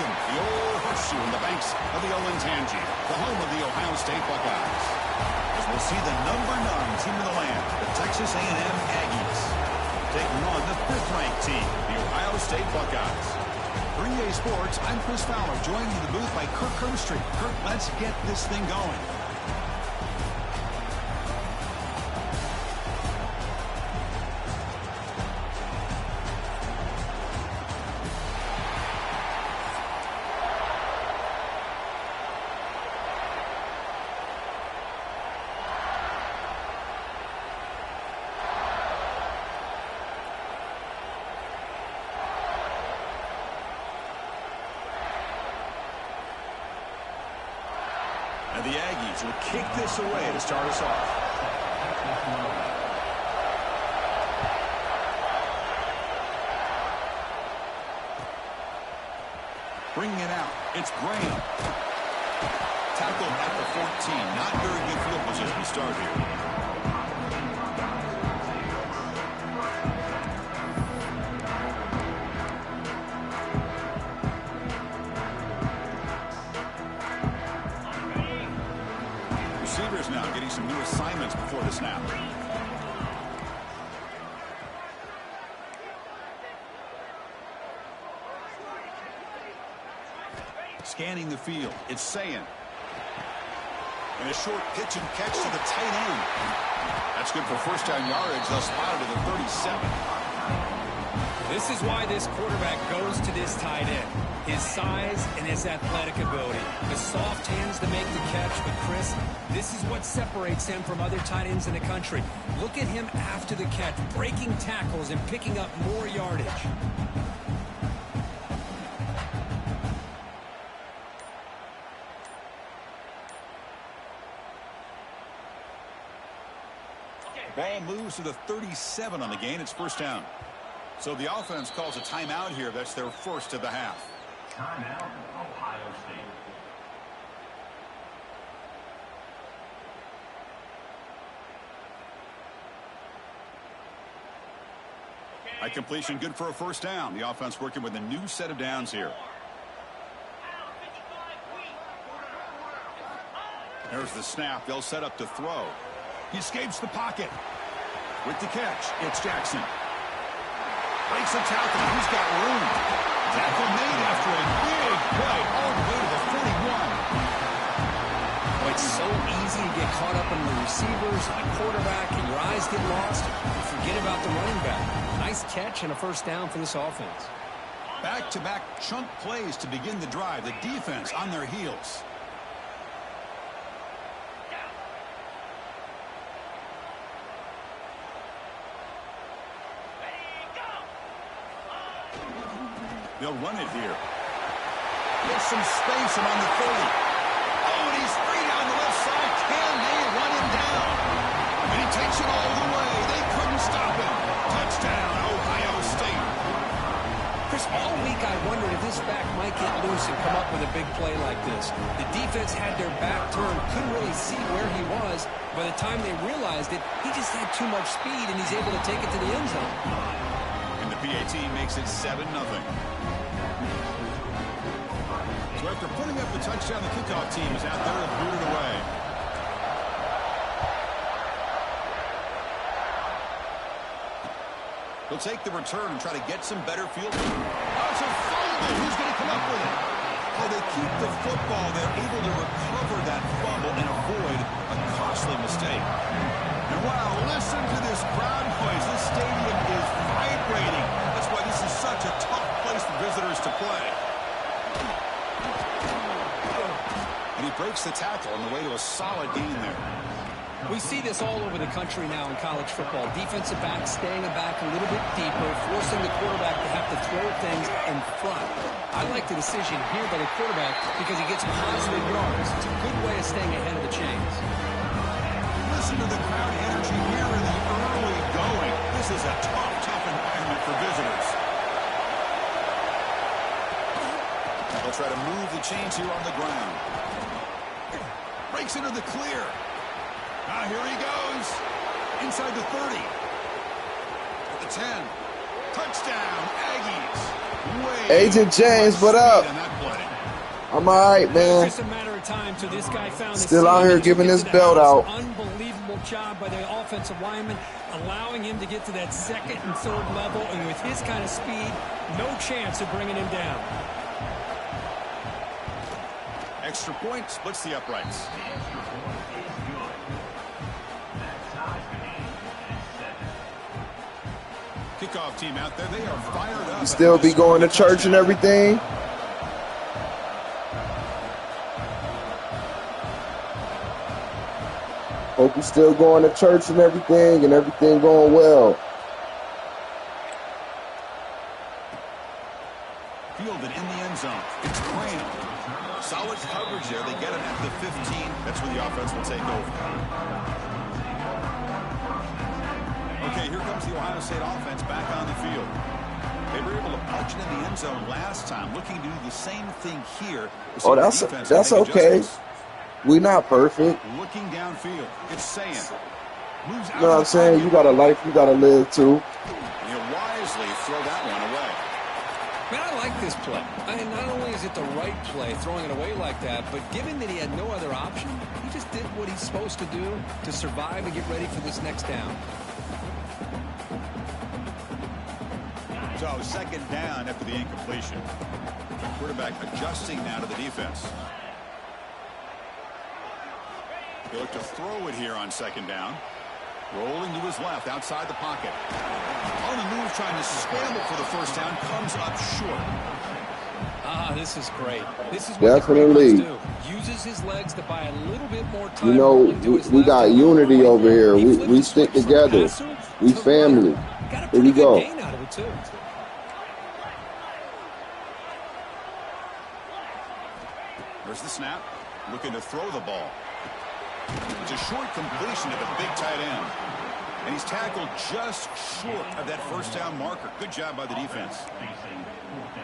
welcome the old horseshoe in the banks of the Olentangy, the home of the Ohio State Buckeyes. As we'll see the number 9 team in the land, the Texas A&M Aggies, taking on the 5th-ranked team, the Ohio State Buckeyes. For EA Sports, I'm Chris Fowler, joined in the booth by Kirk Herbstreit. Kirk, let's get this thing going. And the Aggies will kick this away to start us off. Bringing it out, it's Graham. Tackled at the 14. Not very good field position to start here. Receivers now getting some new assignments before the snap. Scanning the field, it's Sayin. And a short pitch and catch to the tight end. That's good for first down yardage. They'll spot it at the 37. This is why this quarterback goes to this tight end. His size and his athletic ability. The soft hands to make the catch. But, Chris, this is what separates him from other tight ends in the country. Look at him after the catch, breaking tackles and picking up more yardage. Ball moves to the 37 on the gain. It's first down. So the offense calls a timeout here. That's their first of the half. Timeout, Ohio State. A completion good for a first down. The offense working with a new set of downs here. There's the snap. They'll set up to throw. He escapes the pocket. With the catch, it's Jackson. Breaks a tackle. He's got room. Tackle made after a big play all the way to the 41. Oh, it's so easy to get caught up in the receivers and the quarterback, and your eyes get lost. You forget about the running back. Nice catch and a first down for this offense. Back-to-back chunk plays to begin the drive. The defense on their heels. They'll run it here. Gets some space and on the 30. Oh, and he's free down the left side. Can they run him down? And he takes it all the way. They couldn't stop him. Touchdown, Ohio State. Chris, all week I wondered if this back might get loose and come up with a big play like this. The defense had their back turned, couldn't really see where he was. By the time they realized it, he just had too much speed, and he's able to take it to the end zone. And the PAT makes it 7-0. So after putting up the touchdown, the kickoff team is out there to boot it away. They'll take the return and try to get some better field. Oh, it's a fumble. Who's going to come up with it? Oh, they keep the football. They're able to recover that fumble and avoid a costly mistake. And wow, listen to this crowd noise. This stadium is vibrating. That's why this is such a tough place for visitors to play. And he breaks the tackle on the way to a solid gain there. We see this all over the country now in college football. Defensive backs staying back a little bit deeper, forcing the quarterback to have to throw things in front. I like the decision here by the quarterback because he gets positive yards. It's a good way of staying ahead of the chains. Listen to the crowd energy here in the early going. This is a tough environment for visitors. They'll try to move the chains here on the ground. Breaks into the clear. Now here he goes. Inside the 30. At the 10. Touchdown, Aggies. Way Agent James, what up? on that play. I'm all right, man. Just a matter of time till this guy found Still out here giving his belt out. Unbelievable job by the offensive lineman, allowing him to get to that second and third level, and with his kind of speed, no chance of bringing him down. Extra point splits the uprights. Kickoff team out there. They are fired up. You still be going to church and everything? Hope you still going to church and everything going well. Fielded in the end zone. It's Graham. Solid coverage there. They get him at the 15. That's where the offense will take over. Okay, here comes the Ohio State offense back on the field. They were able to punch it in the end zone last time, looking to do the same thing here. Oh, that's okay. We're not perfect. Looking downfield, it's saying. You know what I'm saying? You got a life you got to live too. You wisely throw that one away. Man, I like this play. I mean, not only is it the right play, throwing it away like that, but given that he had no other option, he just did what he's supposed to do to survive and get ready for this next down. So, second down after the incompletion. Quarterback adjusting now to the defense. They look to throw it here on second down. Rolling to his left outside the pocket. On the move, trying to scramble for the first down. Comes up short. Ah, this is great. This is what definitely do. Uses his legs to buy a little bit more time. You know, we got unity over here. We stick together. We family. Here we go. There's the snap. Looking to throw the ball. It's a short completion to the big tight end. And he's tackled just short of that first down marker. Good job by the defense.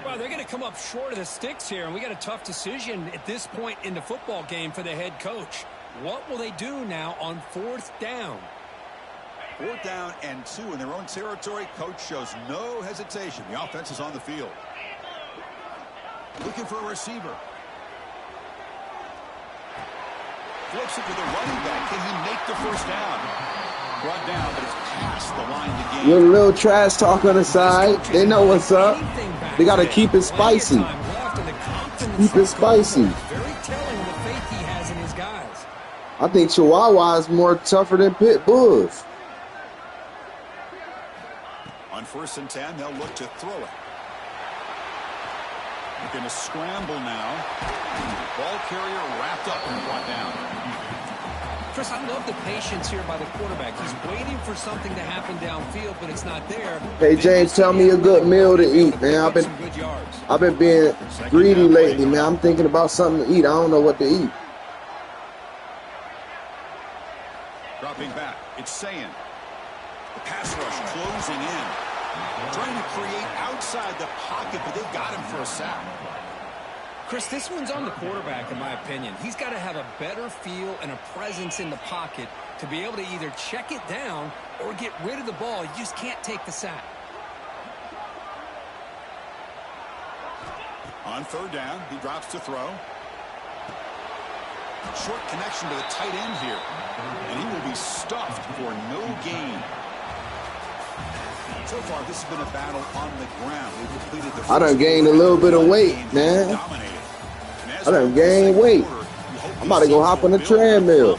Well, they're going to come up short of the sticks here, and we got a tough decision at this point in the football game for the head coach. What will they do now on fourth down? 4th down and 2 in their own territory. Coach shows no hesitation. The offense is on the field. Looking for a receiver. Flips it to the running back. Can he make the first down? Brought down, but it's past the line to gain. With a little trash talk on the side. They know what's up. They got to keep it spicy. Keep it spicy. Very telling the faith he has in his guys. I think Chihuahua is more tougher than Pit Bulls. On 1st and 10, they'll look to throw it. They're going to scramble now. Ball carrier wrapped up and brought down. Chris, I love the patience here by the quarterback. He's waiting for something to happen downfield, but it's not there. Hey, James, tell me a good meal to eat, man. I've been being greedy lately, man. I'm thinking about something to eat. I don't know what to eat. Dropping back. It's saying. The pass rush closing in. Trying to create outside the pocket, but they've got him for a sack. Chris, this one's on the quarterback, in my opinion. He's got to have a better feel and a presence in the pocket to be able to either check it down or get rid of the ball. You just can't take the sack. On 3rd down, he drops to throw. Short connection to the tight end here. And he will be stuffed for no gain. So far, this has been a battle on the ground. We've completed the I done gained a little bit of weight, man. I done gained weight. I'm about to go hop on the treadmill.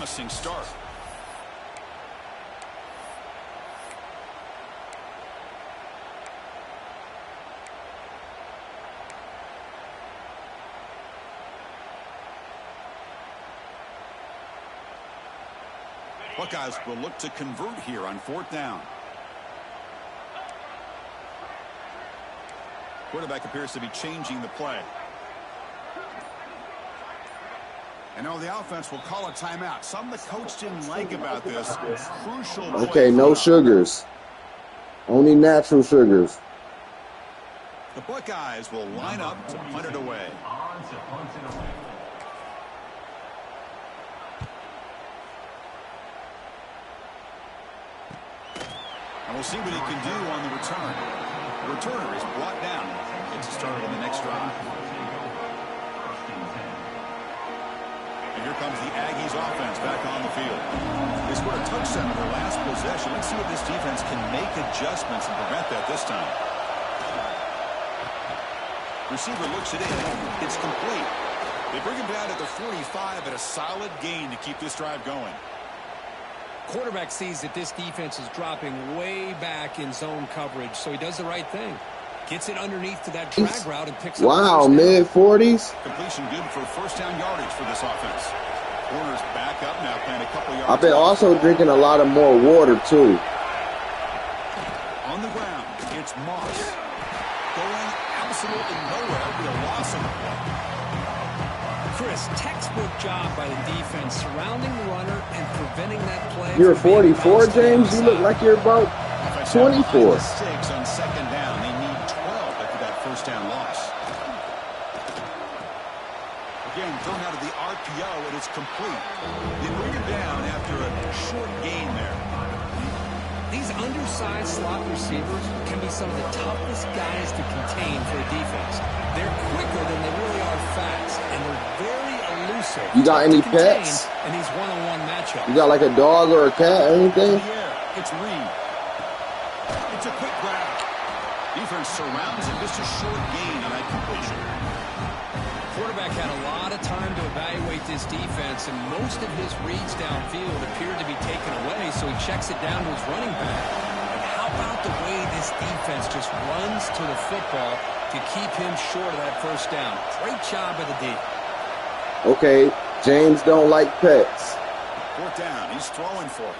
Buckeyes will look to convert here on 4th down. Quarterback appears to be changing the play. And now the offense will call a timeout. Something the coach didn't like about this. Crucial. Okay, no sugars. Only natural sugars. The Buckeyes will line up to punt it away. And we'll see what he can do on the return. The returner is brought down. Gets started on the next drive. And here comes the Aggies offense back on the field. They scored a touchdown on their last possession. Let's see if this defense can make adjustments and prevent that this time. Receiver looks it in. It's complete. They bring him down at the 45 at a solid gain to keep this drive going. Quarterback sees that this defense is dropping way back in zone coverage, so he does the right thing. Gets it underneath to that drag route and picks up. Wow, mid-40s. Completion good for first down yardage for this offense. Corners back up now, playing a couple yards. I've been also drinking a lot of more water, too. On the ground, it's Moss. Going absolutely nowhere with a loss on the play. Chris, textbook job by the defense surrounding the runner and preventing that play. You're 44, James? You look like you're about 24. 6 on second down. They need 12 after that first down loss. Again, thrown out of the RPO, and it's complete. They bring it down after a short gain there. These undersized slot receivers can be some of the toughest guys to contain for a defense. They're quicker than they really are fast, and they're very elusive. You got any pets? In these one-on-one matchups. You got like a dog or a cat or anything? Yeah, it's Reed. It's a quick grab. Defense surrounds it. Just a short gain on that completion. Quarterback had a lot of time to evaluate this defense, and most of his reads downfield appeared to be taken away, so he checks it down to his running back. And how about the way this defense just runs to the football to keep him short of that first down? Great job by the D. Okay, James don't like pets. Fourth down. He's throwing for it.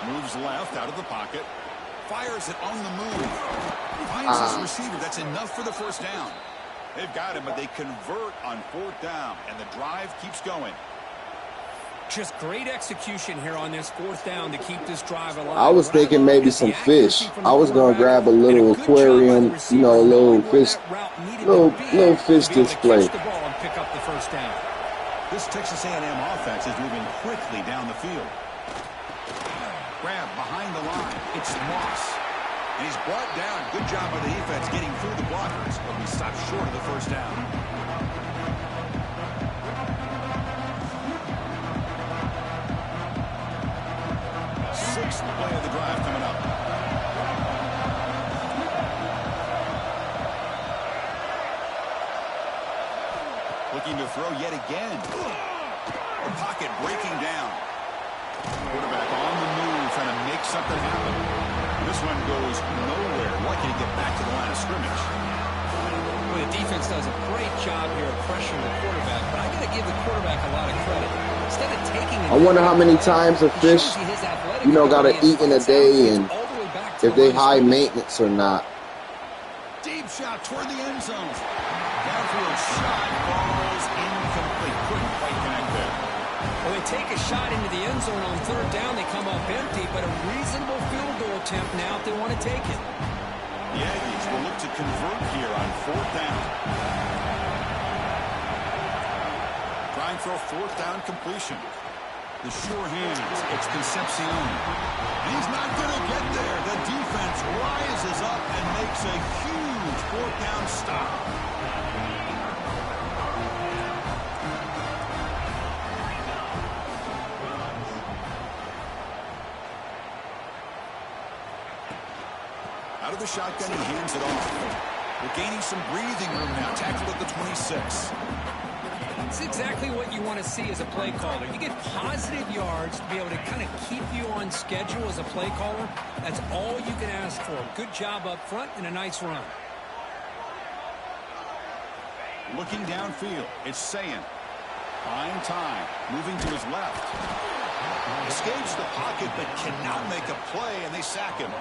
Moves left out of the pocket. Fires it on the move. Finds his receiver. That's enough for the first down. They've got him, but they convert on fourth down, and the drive keeps going. Just great execution here on this fourth down to keep this drive alive. I was thinking maybe some fish. I was going to grab a little aquarium, you know, a little fish, little fish display. This Texas A&M offense is moving quickly down the field. Grab behind the line. It's Moss. And he's brought down. Good job by the defense getting through the blockers, but we stopped short of the first down. Sixth play of the drive coming up. Looking to throw yet again. The pocket breaking down. Quarterback on the move, trying to make something happen. This one goes nowhere. Lucky to get back to the line of scrimmage. Well, the defense does a great job here of pressuring the quarterback, but I got to give the quarterback a lot of credit. Instead of taking I wonder how many times a fish, you know, got to eat in a day and if they high maintenance or not. Deep shot toward the end zone. Downfield shot falls incomplete. Couldn't quite connect there. Well, they take a shot into the end zone on third down. They come up empty, but a reasonable field goal attempt now if they want to take it. The Aggies will look to convert here on fourth down. Trying for a fourth down completion. The sure hands. It's Concepcion. He's not going to get there. The defense rises up and makes a huge fourth down stop. Out of the shotgun, he hands it off. We're gaining some breathing room now. Tackled at the 26. It's exactly what you want to see as a play caller. You get positive yards to be able to kind of keep you on schedule as a play caller. That's all you can ask for. Good job up front and a nice run. Looking downfield, it's Sayan. Fine time. Moving to his left. Escapes the pocket but cannot make a play, and they sack him.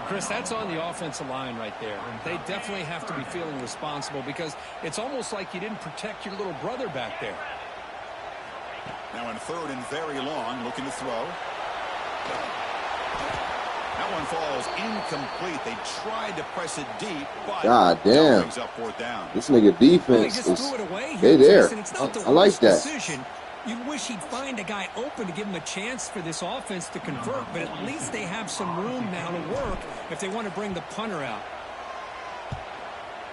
Chris, that's on the offensive line right there. They definitely have to be feeling responsible because it's almost like you didn't protect your little brother back there. Now in third and very long, looking to throw. That one falls incomplete. They tried to press it deep, but God damn. brings up fourth down. This nigga defense is, they there. I like that. Decision. You'd wish he'd find a guy open to give him a chance for this offense to convert, but at least they have some room now to work if they want to bring the punter out.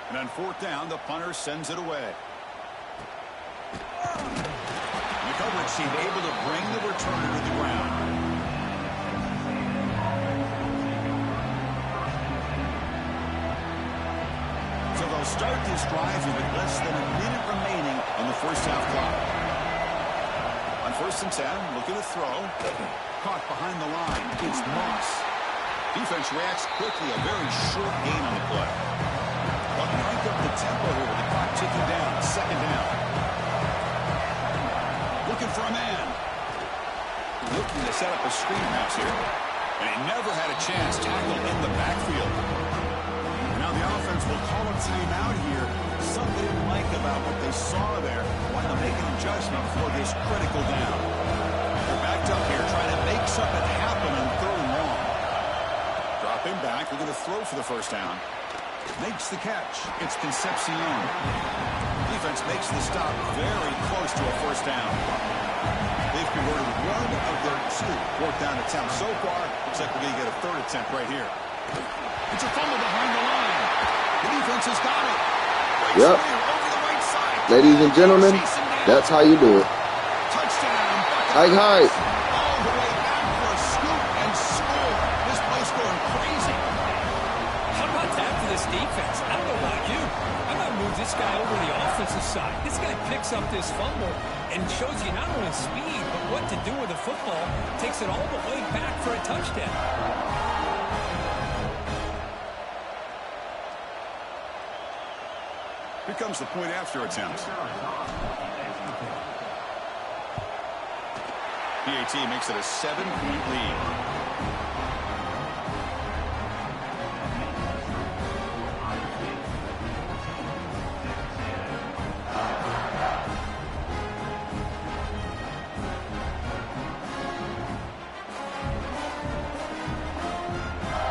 And on fourth down, the punter sends it away. coverage team able to bring the returner to the ground. So they'll start this drive with less than a minute remaining on the first half clock. On 1st and 10, looking to throw. Caught behind the line. It's Moss. Defense reacts quickly. A very short gain on the play. But crank up the tempo here with the clock ticking down. 2nd down. Looking for a man. Looking to set up a screen pass here. And he never had a chance. Tackle in the backfield. Now the offense will call a timeout here. Something they didn't like about what they saw there. Want to make an adjustment for this critical down. They're backed up here trying to make something happen on 3rd and long. Dropping back. We're going to throw for the 1st down. Makes the catch. It's Concepcion. Defense makes the stop very close to a 1st down. They've converted 1 of their 2 4th down attempts so far. Looks like we're going to get a 3rd attempt right here. It's a fumble behind the line. The defense has got it. Yep. Over the right side. Ladies and gentlemen, that's how you do it. Touchdown. Hike, hike. All the way back for a scoop and score. This place going crazy. How about that for this defense? I don't know about you. I'm going to move this guy over to the offensive side. This guy picks up this fumble and shows you not only speed, but what to do with the football. Takes it all the way back for a touchdown. Here comes the point after attempt. PAT makes it a 7-point lead.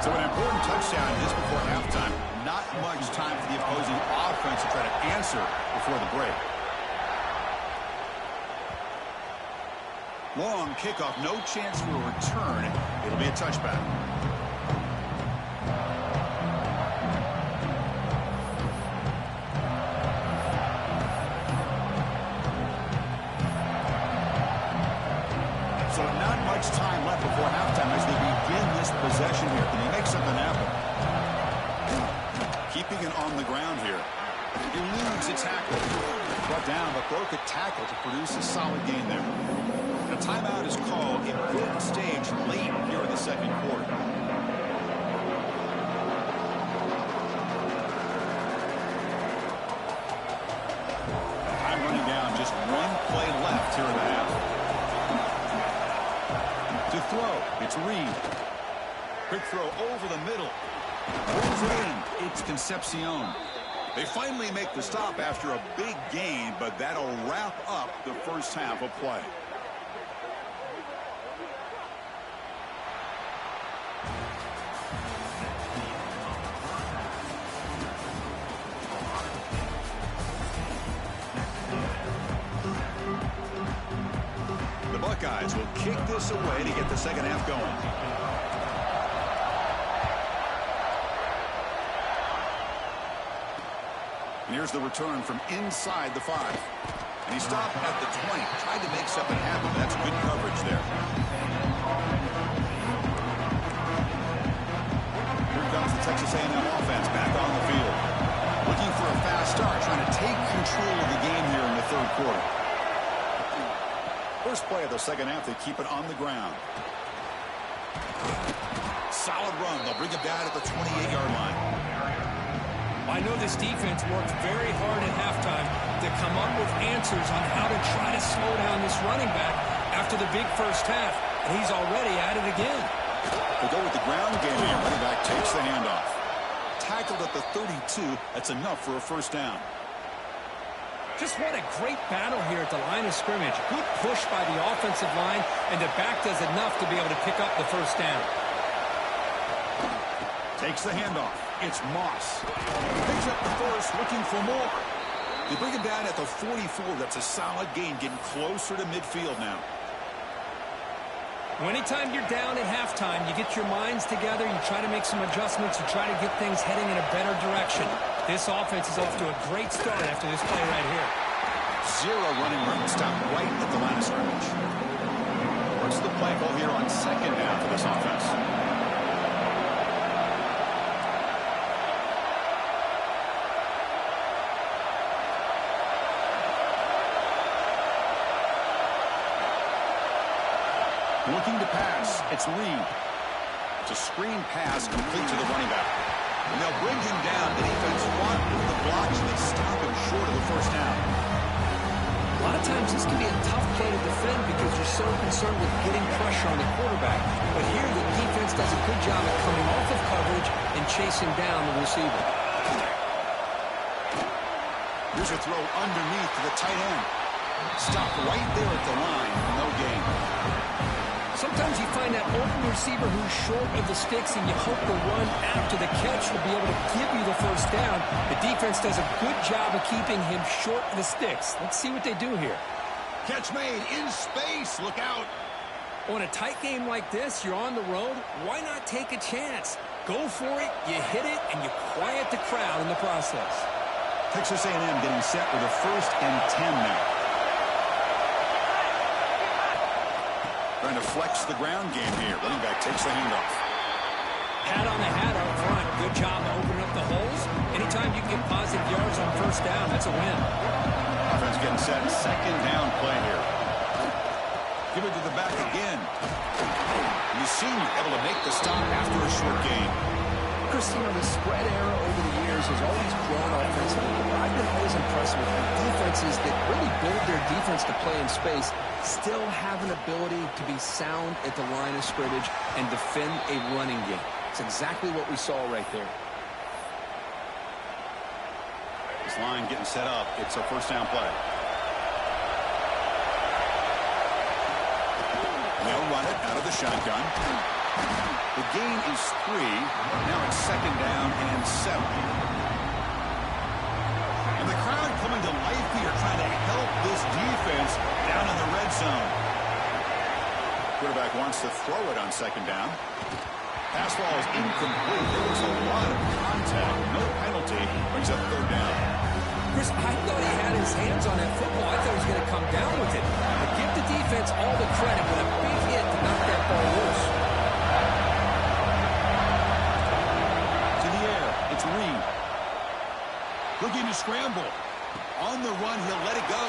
So an important touchdown just before halftime. Not much time for the opposing offense to try to answer before the break. Long kickoff, no chance for a return. It'll be a touchback. So not much time left before halftime as they begin this possession here. Can they make something happen? Keeping it on the ground here. Eludes a tackle. Brought down, but broke a tackle to produce a solid gain there. A timeout is called. Important stage late here in the 2nd quarter. Time running down. Just 1 play left here in the half. To throw, it's Reed. Quick throw over the middle. Pulls it in. It's Concepcion. They finally make the stop after a big gain, but that'll wrap up the first half of play. The Buckeyes will kick this away to get the 2nd half going. And here's the return from inside the 5. And he stopped at the 20. Tried to make something happen. That's good coverage there. Here comes the Texas A&M offense back on the field. Looking for a fast start. Trying to take control of the game here in the 3rd quarter. First play of the 2nd half. They keep it on the ground. Solid run. They'll bring it down at the 28-yard line. I know this defense worked very hard at halftime to come up with answers on how to try to slow down this running back after the big first half, and he's already at it again. They go with the ground game here. Running back takes the handoff. Tackled at the 32. That's enough for a 1st down. Just what a great battle here at the line of scrimmage. Good push by the offensive line, and the back does enough to be able to pick up the 1st down. Takes the handoff. It's Moss. Picks up the 1st, looking for more. They bring him down at the 44. That's a solid gain, getting closer to midfield now. Anytime you're down at halftime, you get your minds together, you try to make some adjustments, you try to get things heading in a better direction. This offense is off to a great start after this play right here. Zero running room. Stop right at the line of scrimmage. What's the play call here on second down for this offense? Looking to pass. It's Reed. It's a screen pass complete to the running back. And they'll bring him down. The defense want the blocks, and they stop him short of the first down. A lot of times this can be a tough play to defend because you're so concerned with getting pressure on the quarterback. But here the defense does a good job at coming off of coverage and chasing down the receiver. Here's a throw underneath to the tight end. Stop right there at the line. No gain. Sometimes you find that open receiver who's short of the sticks, and you hope the run after the catch will be able to give you the first down. The defense does a good job of keeping him short of the sticks. Let's see what they do here. Catch made in space. Look out. On a tight game like this, you're on the road. Why not take a chance? Go for it, you hit it, and you quiet the crowd in the process. Texas A&M getting set with a 1st and 10 now. Trying to flex the ground game here. Running back takes the handoff. Hat on the hat up front. Good job of opening up the holes. Anytime you can get positive yards on first down, that's a win. Offense getting set. Second down play here. Give it to the back again. You see him able to make the stop after a short gain. Chris, you know, the spread era over the years has always grown offensively. I've been always impressed with defenses that really build their defense to play in space, still have an ability to be sound at the line of scrimmage and defend a running game. It's exactly what we saw right there. This line getting set up. It's a first down play. They'll run it out of the shotgun. The gain is 3. Now it's second down and 7. And the crowd coming to life here, trying to help this defense down in the red zone. Quarterback wants to throw it on second down. Pass ball is incomplete. There was a lot of contact. No penalty. Brings up third down. Chris, I thought he had his hands on that football. I thought he was going to come down with it. But give the defense all the credit with a big hit to knock that ball loose. To the air. It's Reed. Looking to scramble. On the run, he'll let it go.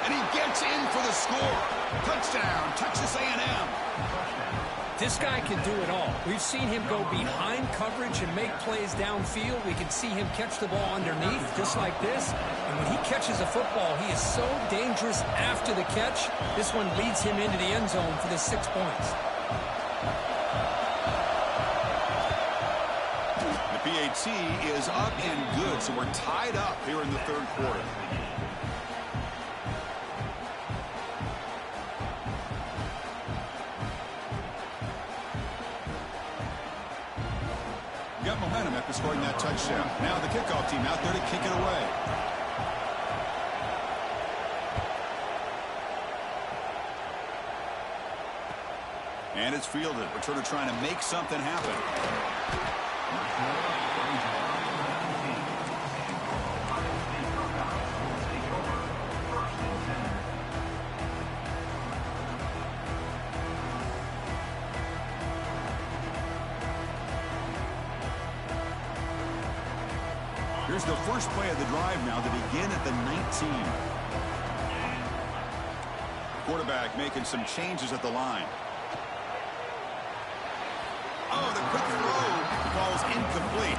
And he gets in for the score. Touchdown, Texas A&M. This guy can do it all. We've seen him go behind coverage and make plays downfield. We can see him catch the ball underneath, just like this. And when he catches a football, he is so dangerous after the catch. This one leads him into the end zone for the 6 points. The PAT is up and good, so we're tied up here in the third quarter. Got momentum after scoring that touchdown. Now the kickoff team out there to kick it away. And it's fielded. Returner trying to make something happen. Here's the first play of the drive now to begin at the 19. Quarterback making some changes at the line. Oh, the quick throw falls incomplete.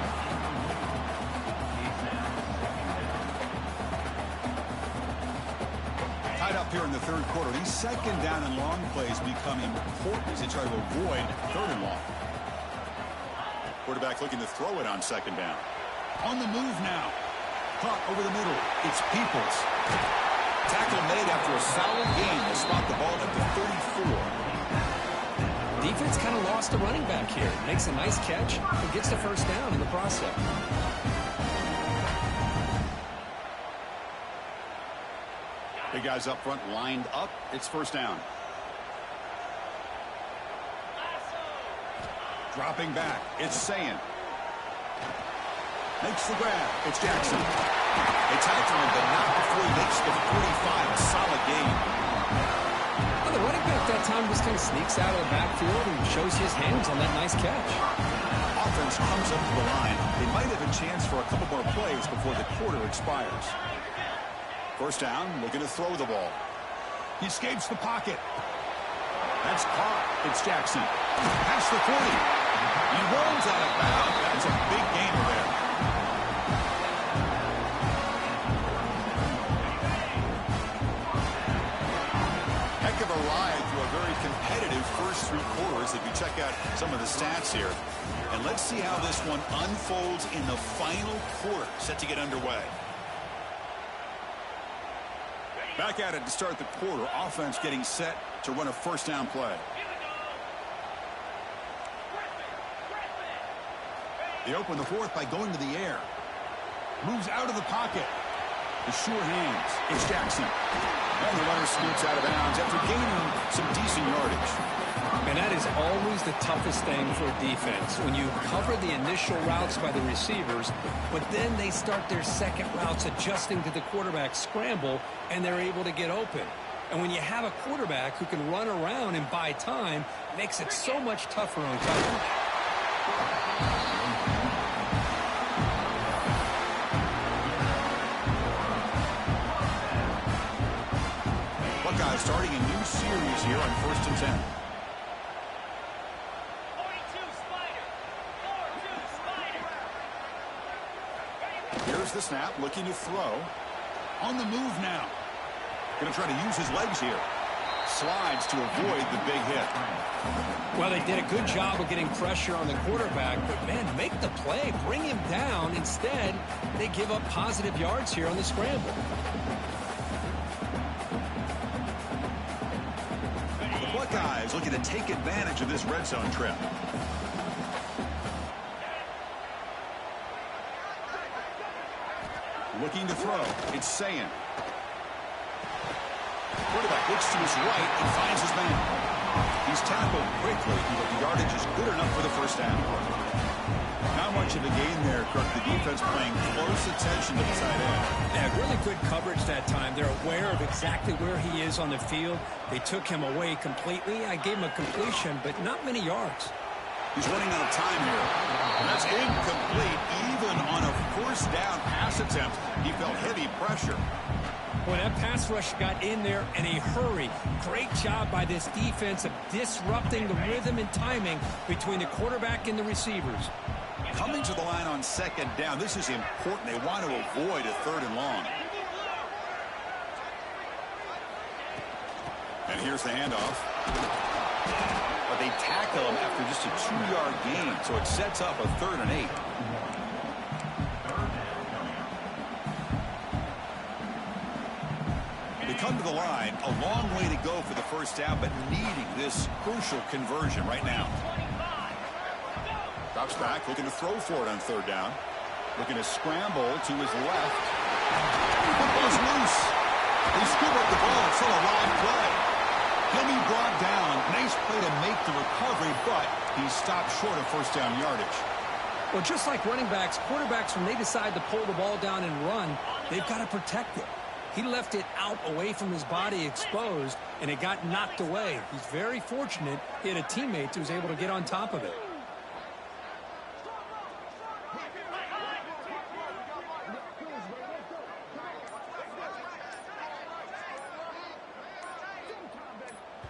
Tied up here in the third quarter. These second down and long plays become important as they try to avoid third and long. Quarterback looking to throw it on second down. On the move now. Caught over the middle. It's Peoples. Tackle made after a solid gain to spot the ball at the 34. Defense kind of lost the running back here. Makes a nice catch and gets the first down in the process. Big guys up front lined up. It's first down. Dropping back. It's Sayin. Makes the grab. It's Jackson. They tackle him, but not before he makes the line, sneaks out of the backfield, and shows his hands on that nice catch. Offense comes up to the line. They might have a chance for a couple more plays before the quarter expires. First down, looking to throw the ball. He escapes the pocket. That's caught. It's Jackson. Past the 40. He rolls out of bounds. That's a big gainer there. Heck of a ride through a very competitive first 3 quarters if you check out some of the stats here. And let's see how this one unfolds in the final quarter, set to get underway. Back at it to start the quarter. Offense getting set to run a first down play. They open the fourth by going to the air. Moves out of the pocket. The sure hands. It's Jackson. And the runner scoots out of bounds after gaining some decent yardage. And that is always the toughest thing for a defense, when you cover the initial routes by the receivers, but then they start their second routes adjusting to the quarterback scramble, and they're able to get open. And when you have a quarterback who can run around and buy time, it makes it so much tougher on coverage. Buckeyes starting a new series here on 1st and 10. Here's the snap, looking to throw. On the move now. Going to try to use his legs here. Slides to avoid the big hit. Well, they did a good job of getting pressure on the quarterback, but, man, make the play. Bring him down. Instead, they give up positive yards here on the scramble. The Buckeyes looking to take advantage of this red zone trip. Looking to throw. It's Sayin. Quarterback looks to his right and finds his man. He's tackled quickly, but the yardage is good enough for the first down. Not much of a gain there, Kirk. The defense paying close attention to the tight end. They had really good coverage that time. They're aware of exactly where he is on the field. They took him away completely. I gave him a completion, but not many yards. He's running out of time here. And that's incomplete. Even on a first down pass attempt, he felt heavy pressure. Well, that pass rush got in there in a hurry. Great job by this defense of disrupting the rhythm and timing between the quarterback and the receivers. Coming to the line on second down, this is important. They want to avoid a 3rd and long. And here's the handoff. But they tackle him after just a 2-yard gain, so it sets up a 3rd and 8. They come to the line, a long way to go for the first down, but needing this crucial conversion right now. Drops back, looking to throw for it on 3rd down. Looking to scramble to his left. The ball's loose. They scoop up the ball. It's still a live play. He'll be brought down. Nice play to make the recovery, but he stopped short of first down yardage. Well, just like running backs, quarterbacks, when they decide to pull the ball down and run, they've got to protect it. He left it out away from his body exposed, and it got knocked away. He's very fortunate he had a teammate who was able to get on top of it.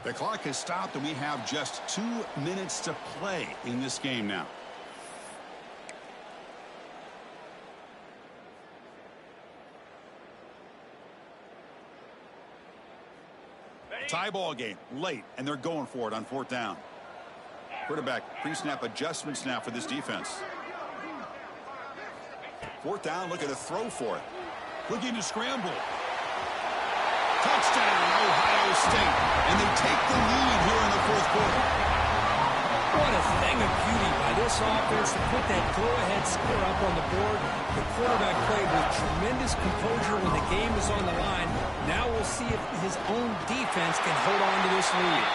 The clock has stopped, and we have just 2 minutes to play in this game now. Tie ball game, late, and they're going for it on 4th down. Quarterback pre-snap adjustments now for this defense. 4th down, looking to throw for it. Looking to scramble. Touchdown, Ohio State. And they take the lead here in the 4th quarter. What a thing of beauty by this offense to put that go-ahead score up on the board. The quarterback played with tremendous composure when the game was on the line. Now we'll see if his own defense can hold on to this lead.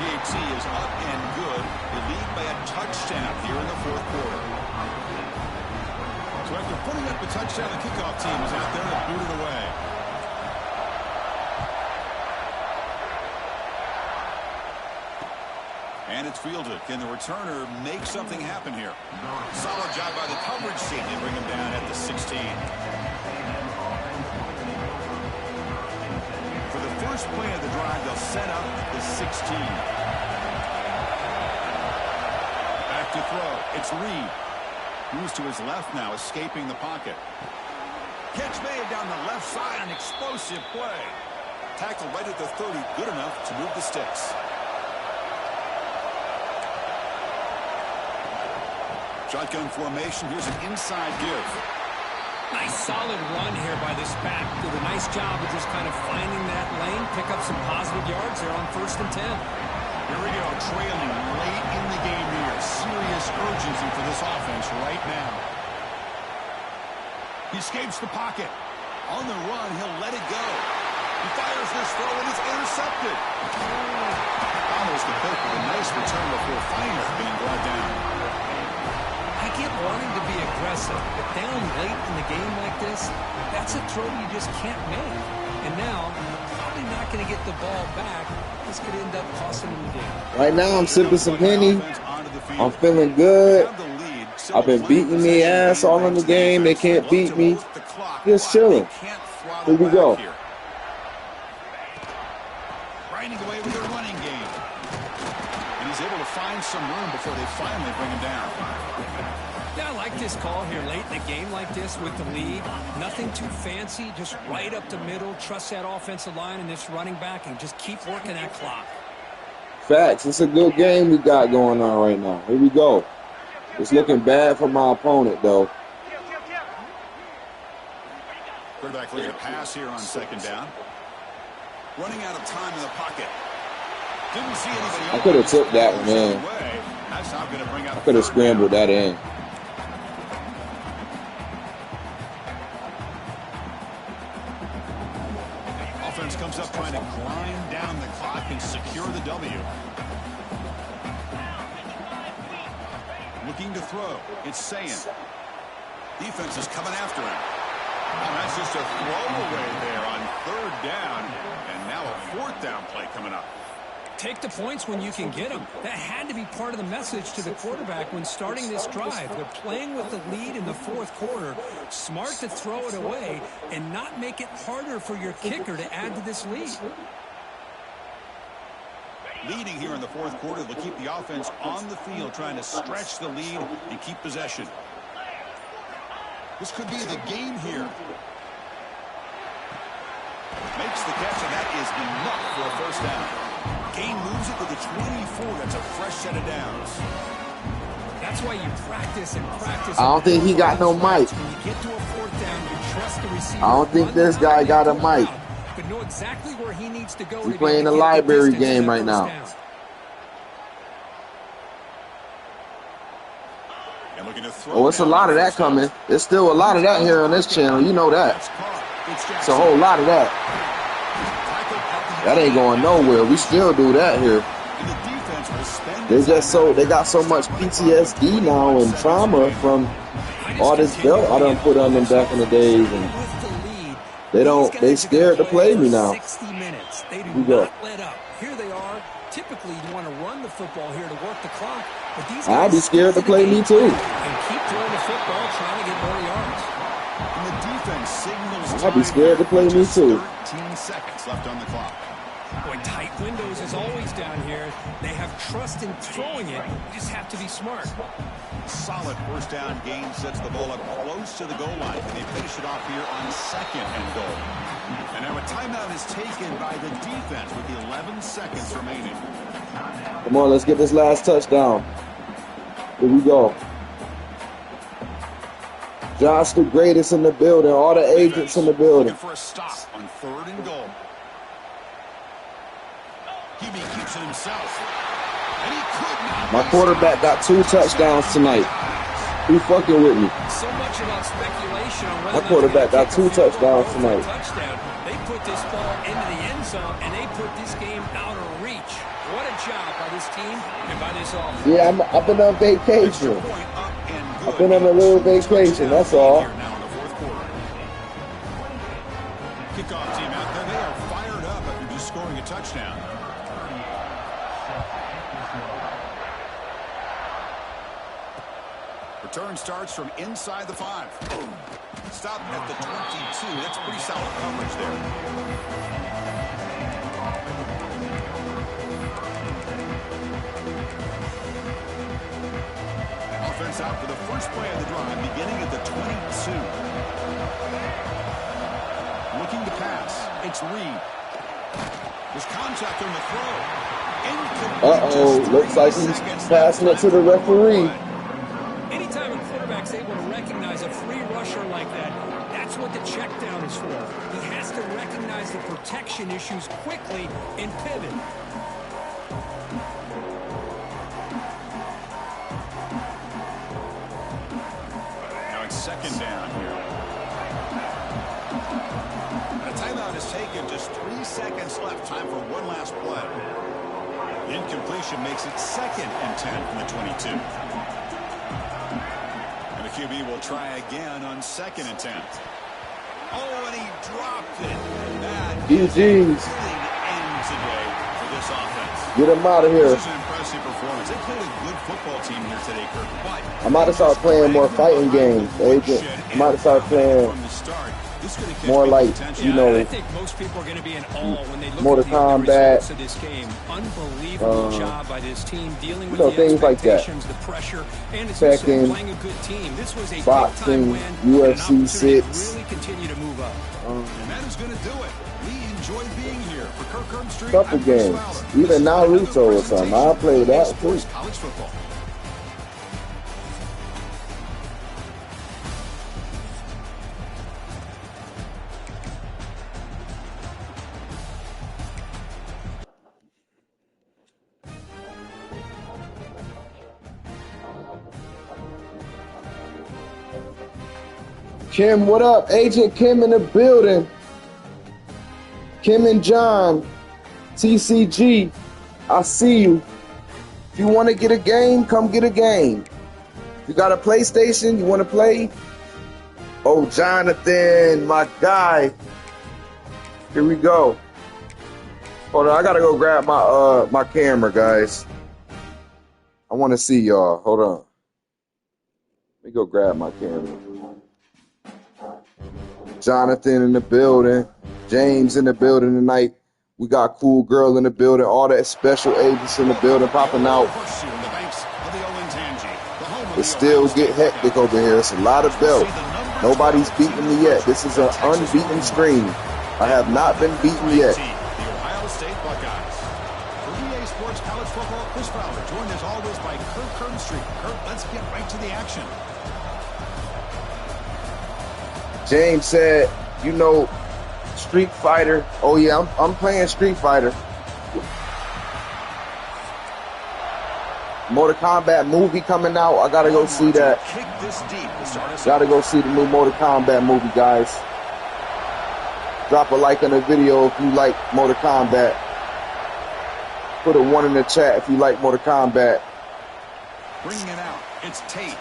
PAT is up and good. They lead by a touchdown here in the 4th quarter. So after putting up the touchdown, the kickoff team is out there to boot it away. And it's fielded. Can the returner make something happen here? Solid job by the coverage team. They bring him down at the 16. For the first play of the drive, they'll set up at the 16. Back to throw. It's Reed. Moves to his left now, escaping the pocket. Catch made down the left side, an explosive play. Tackle right at the 30, good enough to move the sticks. Shotgun formation, here's an inside give. Nice solid run here by this back. Did a nice job of just kind of finding that lane, pick up some positive yards there on 1st and 10. Here we go, trailing late in the game here. Serious urgency for this offense right now. He escapes the pocket. On the run, he'll let it go. He fires this throw, and it's intercepted. Almost a pick with a nice return before finally being brought down. I get wanting to be aggressive, but down late in the game like this, that's a throw you just can't make. And now, probably not going to get the ball back. This could end up costing him the game. Right now, I'm sipping some Henny. I'm feeling good. I've been beating their ass all in the game. They can't beat me. Just chilling. Here we go. Grinding away with their running game. And he's able to find some room before they finally bring him down. Yeah, I like this call here late in the game like this with the lead. Nothing too fancy, just right up the middle. Trust that offensive line and this running back and just keep working that clock. Facts. It's a good game we got going on right now. Here we go. It's looking bad for my opponent, though. Quarterback looking to pass here on 2nd down. Running out of time in the pocket. Didn't see anybody. I could have took that one, man. That's not going to bring up. I could have scrambled that in. Offense comes up trying to grind down the clock and secure the W. Looking to throw. It's Sayin. Defense is coming after him. And that's just a throwaway there on 3rd down. And now a 4th down play coming up. Take the points when you can get them. That had to be part of the message to the quarterback when starting this drive. They're playing with the lead in the 4th quarter. Smart to throw it away and not make it harder for your kicker to add to this lead. Leading here in the 4th quarter, they'll keep the offense on the field, trying to stretch the lead and keep possession. This could be the game here. Makes the catch, and that is enough for a 1st down. Gain moves it to the 24. That's a fresh set of downs. That's why you practice and practice. I don't think he got no mic. When you get to a 4th down, you trust the receiver. I don't think this guy got a mic. But know exactly where he needs to go. He's playing a library game right now. Oh, it's a lot of that coming. There's still a lot of that here on this channel. You know that. It's a whole lot of that. That ain't going nowhere. We still do that here. They got so much PTSD now and trauma from all this belt I done put on them back in the days, and they scared to play me now. 60 minutes. They do We go. not let up. Here they are. Typically, you want to run the football here to work the clock, but these guys I'd be scared to play me too. and keep throwing the football, trying to get more yards. And the defense signals I'd be scared to play me too. 13 seconds left on the clock. Boy, tight windows is always down here. They have trust in throwing it. You just have to be smart. Solid 1st down gain sets the ball up close to the goal line. And they finish it off here on 2nd and goal. And now a timeout is taken by the defense with 11 seconds remaining. Come on, let's get this last touchdown. Here we go. Josh the greatest in the building. All the agents in the building. Looking for a stop on 3rd and goal. Hebe keeps it himself. And he could not. My quarterback got 2 touchdowns tonight. Who fucking with me? So much about speculation on whether My quarterback got 2 touchdowns tonight. Touchdown. They put this ball into the end zone, and they put this game out of reach. What a job by this team and by this offense. Yeah, I've been on vacation. I've been on a little vacation, that's all. Kickoff team out there. They are fired up after just scoring a touchdown. Return starts from inside the 5. Stop at the 22. That's pretty solid coverage there. Offense out for the first play of the drive, beginning at the 22. Looking to pass. It's Reed. There's contact on the throw. Uh-oh, looks like he's passing it to the referee. Anytime a quarterback's able to recognize a free rusher like that, that's what the check down is for. He has to recognize the protection issues quickly and pivot. Now it's second down here. A timeout is taken. Just 3 seconds left. Time for one last play. The incompletion makes it 2nd and 10 from the 22. And the QB will try again on 2nd and 10. Oh, and he dropped it. That is a end today for this offense. Get him out of here. This is an impressive performance. They played a good football team here today, Kirk. But I might have started playing more fighting games, Agent. I might have started playing more like, you know, I think most people are going to be in awe when they look Mortal at the Kombat, results of this game. Unbelievable job by this team dealing with you know, the things like that. expectations, the pressure, and as you said, Second, playing a good team. This was a boxing, big-time win, UFC and an opportunity 6. to really continue to move up. And that is going to do it. We enjoy being here. For Kirk Herbstreit, Couple I'm Chris games, Fowler. even Naruto or something. I played that too. College football. Kim, what up? Agent Kim in the building. Kim and John, TCG, I see you. If you want to get a game, come get a game. If you got a PlayStation, you want to play? Oh, Jonathan, my guy. Here we go. Hold on, I gotta go grab my my camera, guys. I want to see y'all. Hold on. Let me go grab my camera. Jonathan in the building. James in the building tonight. We got Cool Girl in the building. All that special agents in the building popping out. It still get hectic over here. It's a lot of belts. Nobody's beaten me yet. This is an unbeaten stream. I have not been beaten yet. The Ohio State Buckeyes. For EA Sports College Football, Chris Fowler, joined as always by Kirk Herbstreit. Kirk, let's get right to the action. James said, you know, Street Fighter. Oh yeah, I'm playing Street Fighter. Mortal Kombat movie coming out. I gotta go see that. Gotta go see the new Mortal Kombat movie, guys. Drop a like on the video if you like Mortal Kombat. Put a 1 in the chat if you like Mortal Kombat. Bringing it out, it's Tate.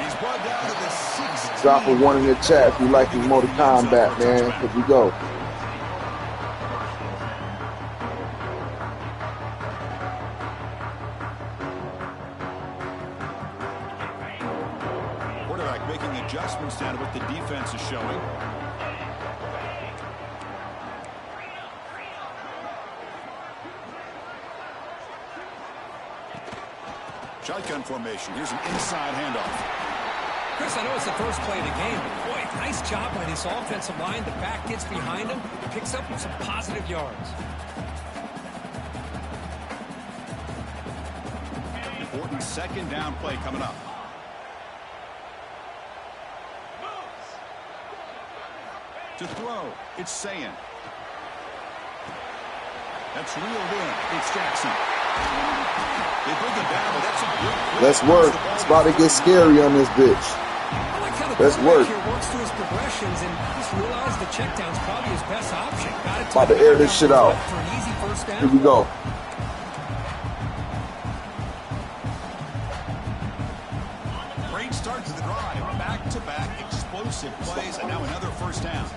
He's brought down to the 6. Drop a 1 in the chat if you like Mortal Kombat, man. Here we go. Quarterback making adjustments down to what the defense is showing. Shotgun formation. Here's an inside handoff. Chris, I know it's the first play of the game, but boy, nice job by this offensive line. The back gets behind him, picks up some positive yards. Important second down play coming up. To throw, it's Sayin. That's reeled in. It's Jackson. They bring him down, but that's a good play. Let's work. It's about to get scary on this bitch. I like how the Let's work. here works through his progressions and just realized the check down's probably his best option. Got it About to air this shit out. for an easy first down. Here we go. Great start to the drive. Back-to-back explosive plays, and now another first down.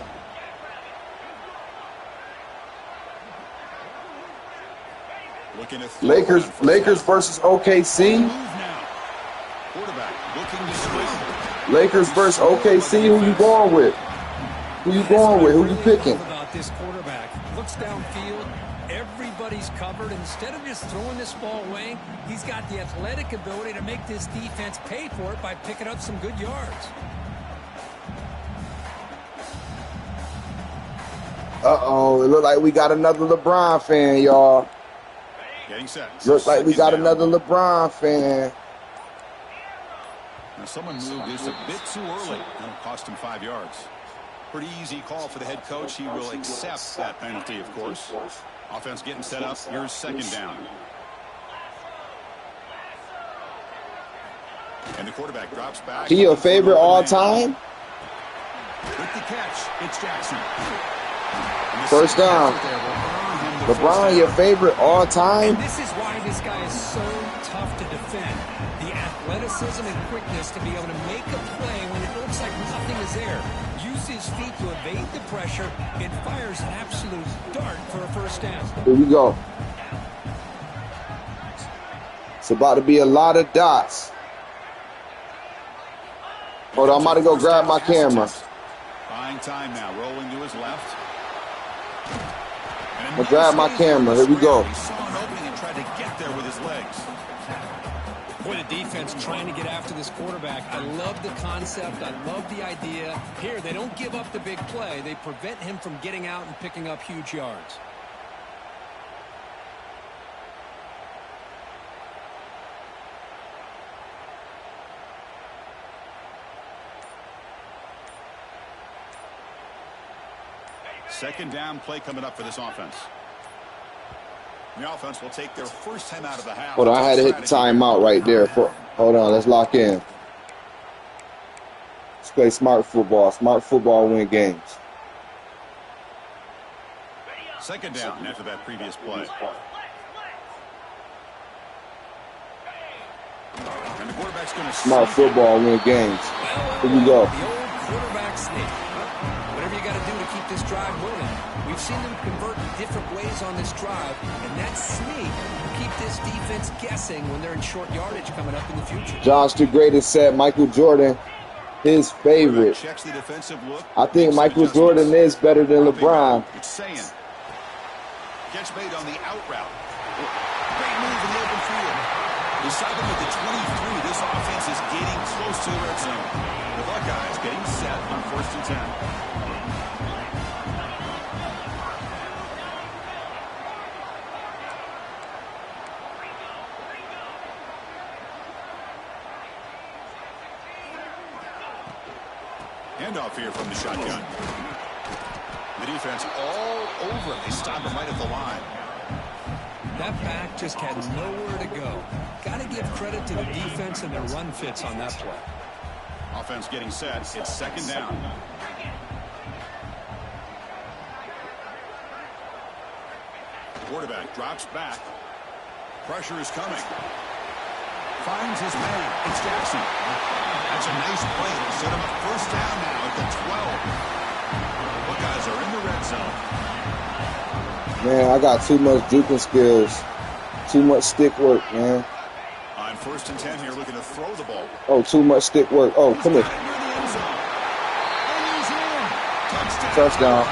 Lakers versus OKC. Lakers versus OKC. Who you going with? Who you going with? Who you picking? About this quarterback, looks downfield. Everybody's covered. Instead of just throwing this ball away, he's got the athletic ability to make this defense pay for it by picking up some good yards. Uh-oh, it look like we got another LeBron fan, y'all. Getting set. Look like we got another LeBron fan. Now someone moved this a bit too early. That'll cost him 5 yards. Pretty easy call for the head coach. He will accept that penalty, of course. Offense getting set up. Here's second down. And the quarterback drops back. He your favorite all time? With the catch, it's Jackson. First down. LeBron, your favorite all time? And this is why this guy is so tough to defend. The athleticism and quickness to be able to make a play when it looks like nothing is there. Use his feet to evade the pressure and fires an absolute dart for a first down. Here we go. It's about to be a lot of dots. Hold on, I'm about to go grab my camera. Buying time now, rolling to his left. I'm gonna grab my camera. Here we go. He saw an opening and tried to get there with his legs. Boy, the defense trying to get after this quarterback. I love the concept. I love the idea. Here, they don't give up the big play. They prevent him from getting out and picking up huge yards. Second down play coming up for this offense. The offense will take their first time out of the half. Hold on, I had to hit the timeout right there. Hold on, let's lock in. Let's play smart football. Smart football win games. Second down after that previous play. And the quarterback's going to smart football win games. Here we go. The old quarterback sneak. Whatever you got to do to keep this drive moving. We've seen them convert different ways on this drive, and that sneak will keep this defense guessing when they're in short yardage coming up in the future. Josh the Greatest said Michael Jordan, his favorite. Checks the defensive look. I think Michael Jordan is better than LeBron. It's saying. Catch made on the out route. Great move in the open field. Beside them at the 23, this offense is getting close to the red zone. The Buckeyes getting set on 1st and 10. Handoff here from the shotgun. The defense all over him. They stop him right at the line. That back just had nowhere to go. Got to give credit to the defense and their run fits on that play. Offense getting set. It's second down. Quarterback drops back. Pressure is coming. Finds his man. It's Jackson. That's a nice play. It'll set him up first down now at the 12. Buckeyes are in the red zone. Man, I got too much juking skills. Too much stick work, man. On 1st and 10 here, looking to throw the ball. Oh, too much stick work. Oh, come here. Touchdown.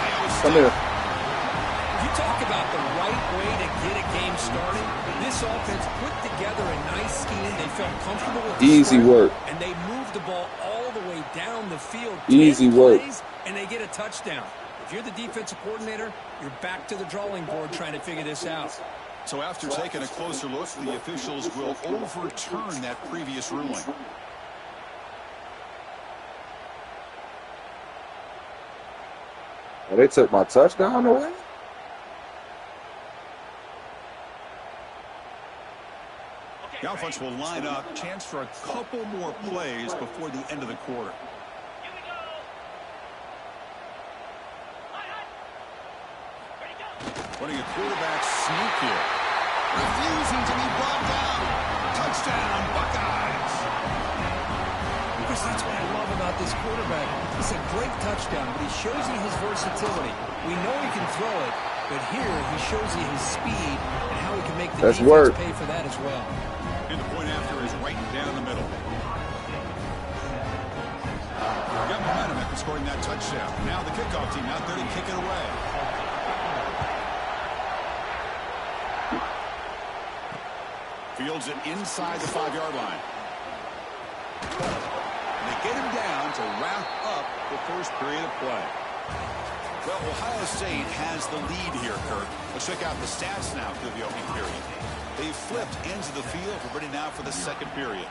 Come here. You talk about the right way to get a game started. This offense put together a nice scheme. They felt comfortable with the easy work. And they moved the ball all the way down the field. Easy work. And they get a touchdown. If you're the defensive coordinator, you're back to the drawing board trying to figure this out. So after taking a closer look, the officials will overturn that previous ruling. Oh, they took my touchdown away? The offense will line up. Chance for a couple more plays before the end of the quarter. Running a quarterback sneak here. Refusing to be brought down. Touchdown, Buckeyes. Because that's what I love about this quarterback. It's a great touchdown, but he shows you his versatility. We know he can throw it, but here he shows you his speed and how he can make the Let's defense work. pay for that as well. And the point after is right down the middle. Got momentum after scoring that touchdown. Now the kickoff team out there to kick it away. Fields it inside the 5-yard line. They get him down to wrap up the first period of play. Well, Ohio State has the lead here, Kirk. Let's check out the stats now for the opening period. They've flipped ends of the field. We're ready now for the second period.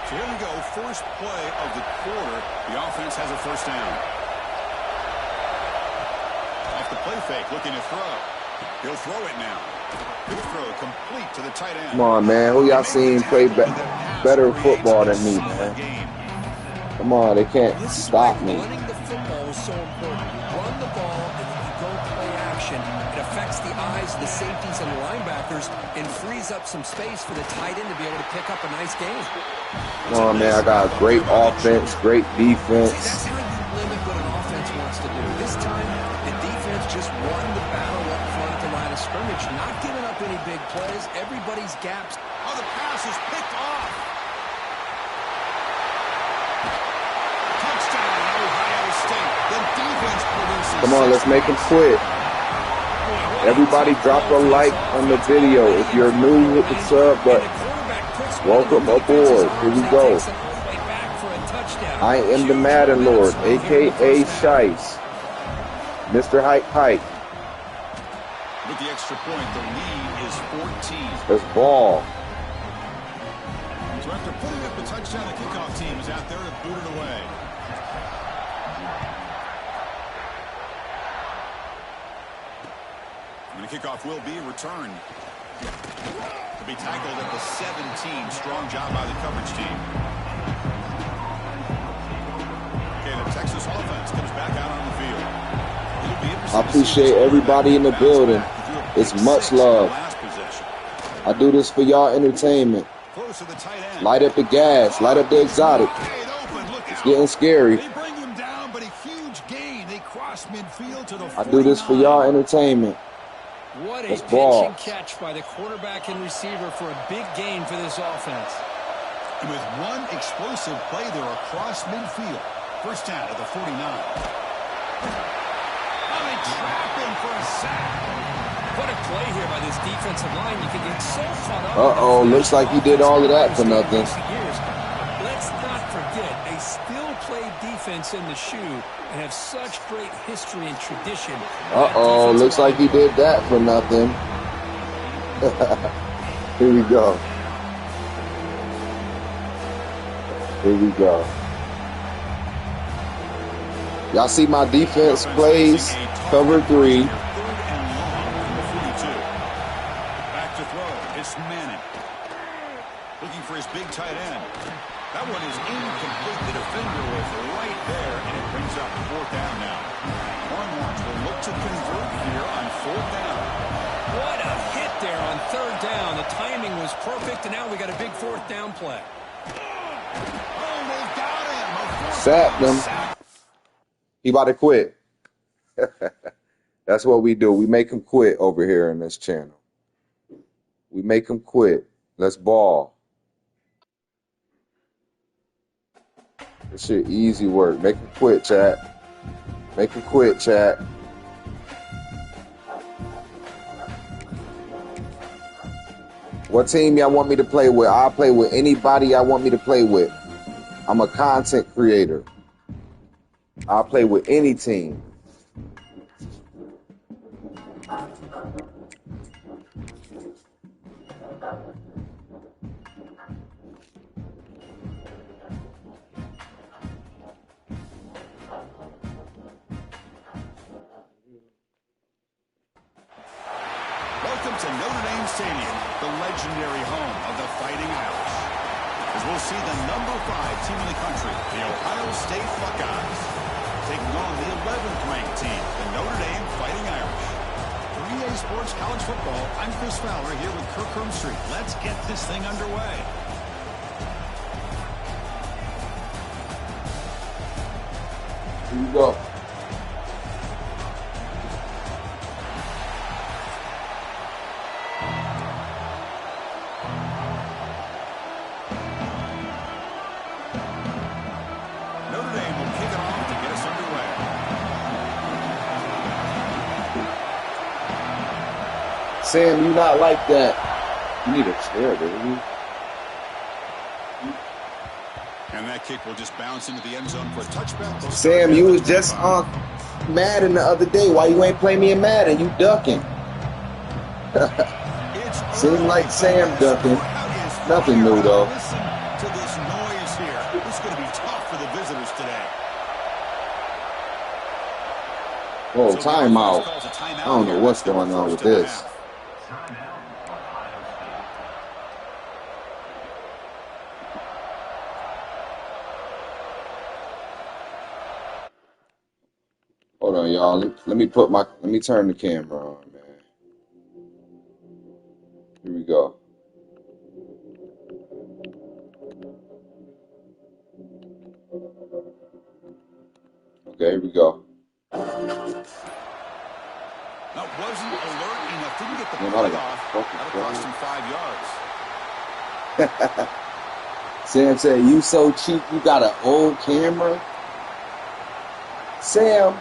So here we go, first play of the quarter. The offense has a first down. Off the play fake, looking to throw. He'll throw it now. Good throw, complete to the tight end. Come on, man. Who y'all seen play better football than me, man? Come on, they can't stop me. Running the football is so important. You run the ball and then you go play action. It affects the eyes of the safeties and the linebackers and frees up some space for the tight end to be able to pick up a nice game. Come on, man. I got a great offense, great defense. See, that's how you limit what an offense wants to do. This time, the defense just won the battle up front at the line of scrimmage, not giving up any big plays. Everybody's gaps. Oh, the pass is picked off. Touchdown, Ohio State. The defense produces. Come on, let's make them quit. Everybody drop a like on the video. If you're new, hit the sub button. Welcome aboard. Here we go. I am the Madden Lord, a.k.a. Shice. Mr. Hike. With the extra point, the lead is 14. Let's ball. So after putting up the touchdown, the kickoff team is out there to boot it away. And the kickoff will be returned. To be tackled at the 17. Strong job by the coverage team. Okay, the Texas offense comes back out on the field. I appreciate everybody in the building. It's much love. I do this for y'all entertainment. Light up the gas. Light up the exotic. It's getting scary. They bring him down, but a huge gain. They cross midfield to the 49. I do this for y'all entertainment. What a Let's pitch ball. and catch by the quarterback and receiver for a big gain for this offense. And with one explosive play there across midfield. First down at the 49. Oh, they trap him for a sack. What a play here by this defensive line. You can get so caught up. Uh-oh, looks like he did all of that for nothing. Let's not forget, they still play defense in the shoe and have such great history and tradition. Uh-oh, looks like he did that for nothing. Here we go. Here we go. Y'all see my defense plays? Cover 3. Back to throw. It's Madden. Looking for his big tight end. That one is incomplete. The defender was right there, and it brings up 4th down now. Longhorns will look to convert here on 4th down. What a hit there on 3rd down. The timing was perfect, and now we got a big 4th down play. Oh, they got him. Sacked him. He about to quit. That's what we do. We make him quit over here in this channel. We make him quit. Let's ball. This shit easy work. Make him quit, chat. Make him quit, chat. What team y'all want me to play with? I'll play with anybody y'all want me to play with. I'm a content creator. I'll play with any team. Welcome to Notre Dame Stadium, the legendary home of the Fighting Irish. As we'll see the number 5 team in the country, the Ohio State Buckeyes, taking on the 11th ranked team, the Notre Dame Fighting Irish. For EA Sports College Football, I'm Chris Fowler here with Kirk Street. Let's get this thing underway. Here you go. Notre Dame will kick it off to get us underway. Sam, you not like that. You need a chair, baby. And that kick will just bounce into the end zone for a touchback. Sam, you was just on Madden the other day. Why you ain't play me in Madden? You ducking. Seems like Sam ducking. Nothing new, though. Listen to this noise here. This is going to be tough for the visitors today. Oh, timeout. I don't know what's going on with this. Hold on, y'all. Let me turn the camera on, man. Here we go. Okay, here we go. That wasn't alert enough. Didn't get the play off. That'll cost him 5 yards. Sam said, you so cheap, you got an old camera? Sam,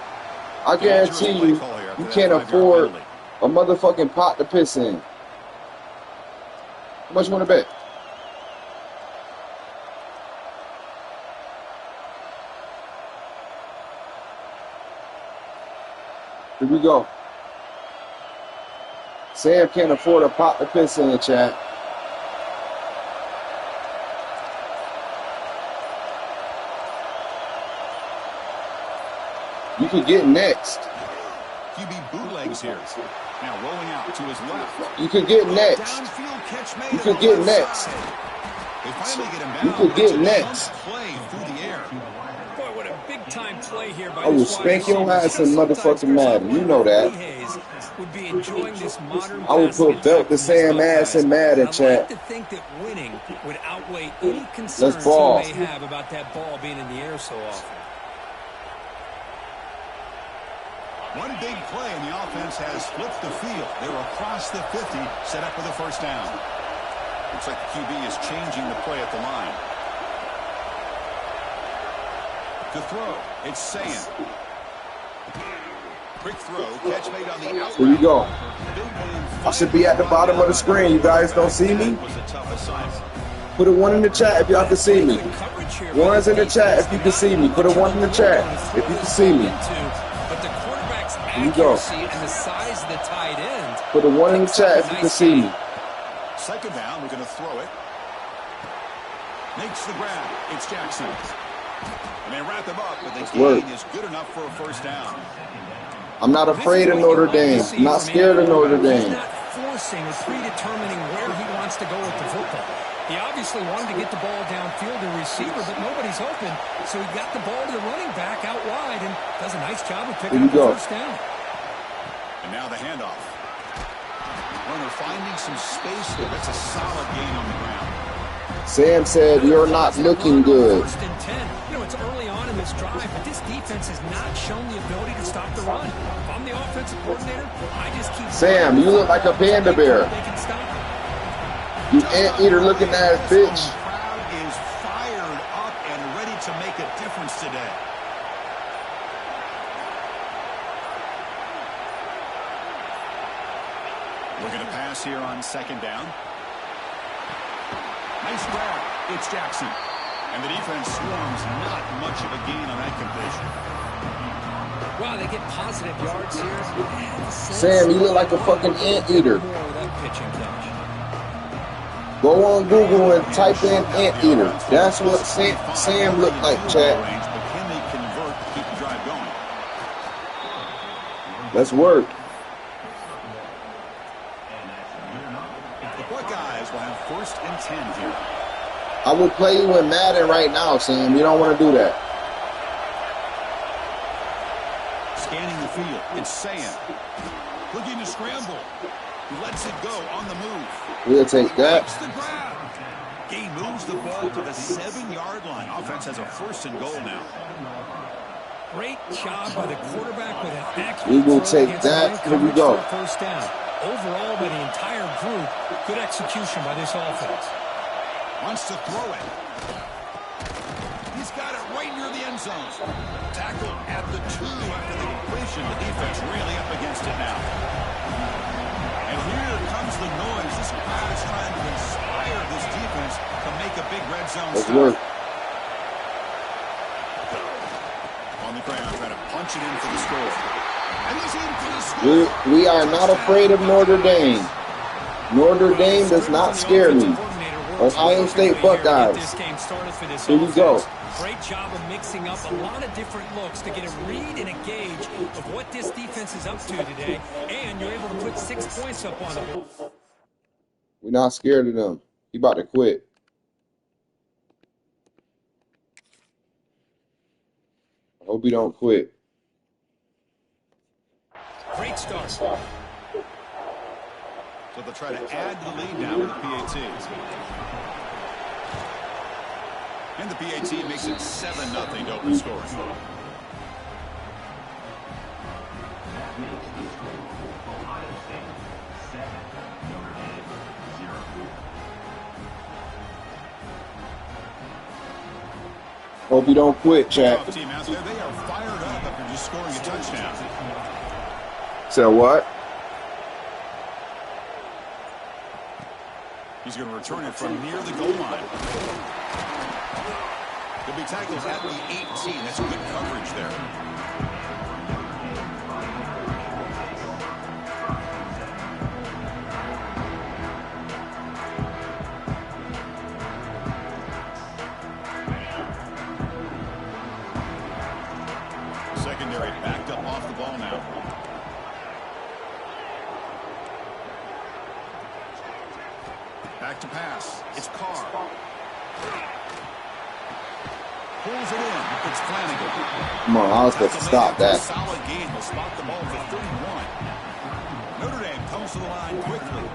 I guarantee you, you can't afford a motherfucking pot to piss in. How much you want to bet? Here we go. Sam can't afford a pot to piss in the chat. You could get next. QB bootlegs here. Now rolling out to his left. You could get next. You could get next. They finally get him down. You could get next. Play through the air. Boy, what a big-time play here by I will spank your ass in motherfucking Madden. You know that. Would be enjoying this modern I would put belt to Sam ass in Madden, chat. I'd like to think that winning would outweigh any concerns Let's ball. he may have about that ball being in the air so often. One big play, and the offense has flipped the field. They're across the 50, set up with a first down. Looks like the QB is changing the play at the line. To throw, it's Sam. Quick throw, catch made on the outside. Here you go. I should be at the bottom of the screen. You guys don't see me? Put a 1 in the chat if y'all can see me. 1's in the chat if you can see me. Put a 1 in the chat if you can see me. Here you go. And the size of the tight end. Put a 1 in the chat if you can see me. Second down, we're going to throw it. Makes the grab. It's Jackson. And they wrap him up, but the gain is good enough for a first down. I'm not afraid of Notre Dame. I'm not scared of Notre Dame. He's not forcing or predetermining where he wants to go with the football. He obviously wanted to get the ball downfield to receiver, but nobody's open, so he got the ball to the running back out wide and does a nice job of picking up the first down. And now the handoff. Runner finding some space there. That's a solid gain on the ground. Sam said, you're not looking good. First and 10. You know, it's early on in this drive, but this defense has not shown the ability to stop the run. If I'm the offensive coordinator, I just keep... Sam, you look like a panda bear. They can stop it. You anteater looking ass bitch. The crowd is fired up and ready to make a difference today. We're going to pass here on second down. Nice grab. It's Jackson. And the defense swarms not much of a gain on that completion. Wow, they get positive yards here. Sam, you look like a fucking anteater. That pitching catch. Go on Google and type in anteater. That's what Sam looked like, chat. But can they convert to keep the drive going? Let's work. The Buckeyes will have first and 10 here. I will play you in Madden right now, Sam. You don't want to do that. Scanning the field. It's Sam. Looking to scramble. He lets it go on the move. We'll take that. Makes the grab. He moves the ball to the 7-yard line. Offense has a first and goal now. Great job by the quarterback with an accurate We will throw take against that. man Here we coverage go. for a first down. Overall, by the entire group, good execution by this offense. Wants to throw it. He's got it right near the end zone. Tackle at the 2 after the completion. The defense really up against it now. And here comes the noise. This crowd is trying to inspire this defense to make a big red zone stop. Work. On the ground, trying to punch it in for the score. And he's in for the score. We are not afraid of Notre Dame. Notre Dame does not scare me. Ohio State Buckeyes. Here we go. Great job of mixing up a lot of different looks to get a read and a gauge of what this defense is up to today, and you're able to put 6 points up on them. We're not scared of them. He about to quit. I hope he don't quit. Great start. So they'll try to add to the lead now with the PAT. And the PAT makes it 7-0 to open scoring. Hope you don't quit, chat. Team out there, they are fired up after just scoring a touchdown. So what? He's going to return it from near the goal line. He'll be tackled at the 18. That's good coverage there. Secondary backed up off the ball now. Back to pass. It's Carr. Pulls it in. It's Flanagan. Come on, I was supposed to stop that. Solid game. Will spot the ball for 31. Notre Dame comes to the line quickly.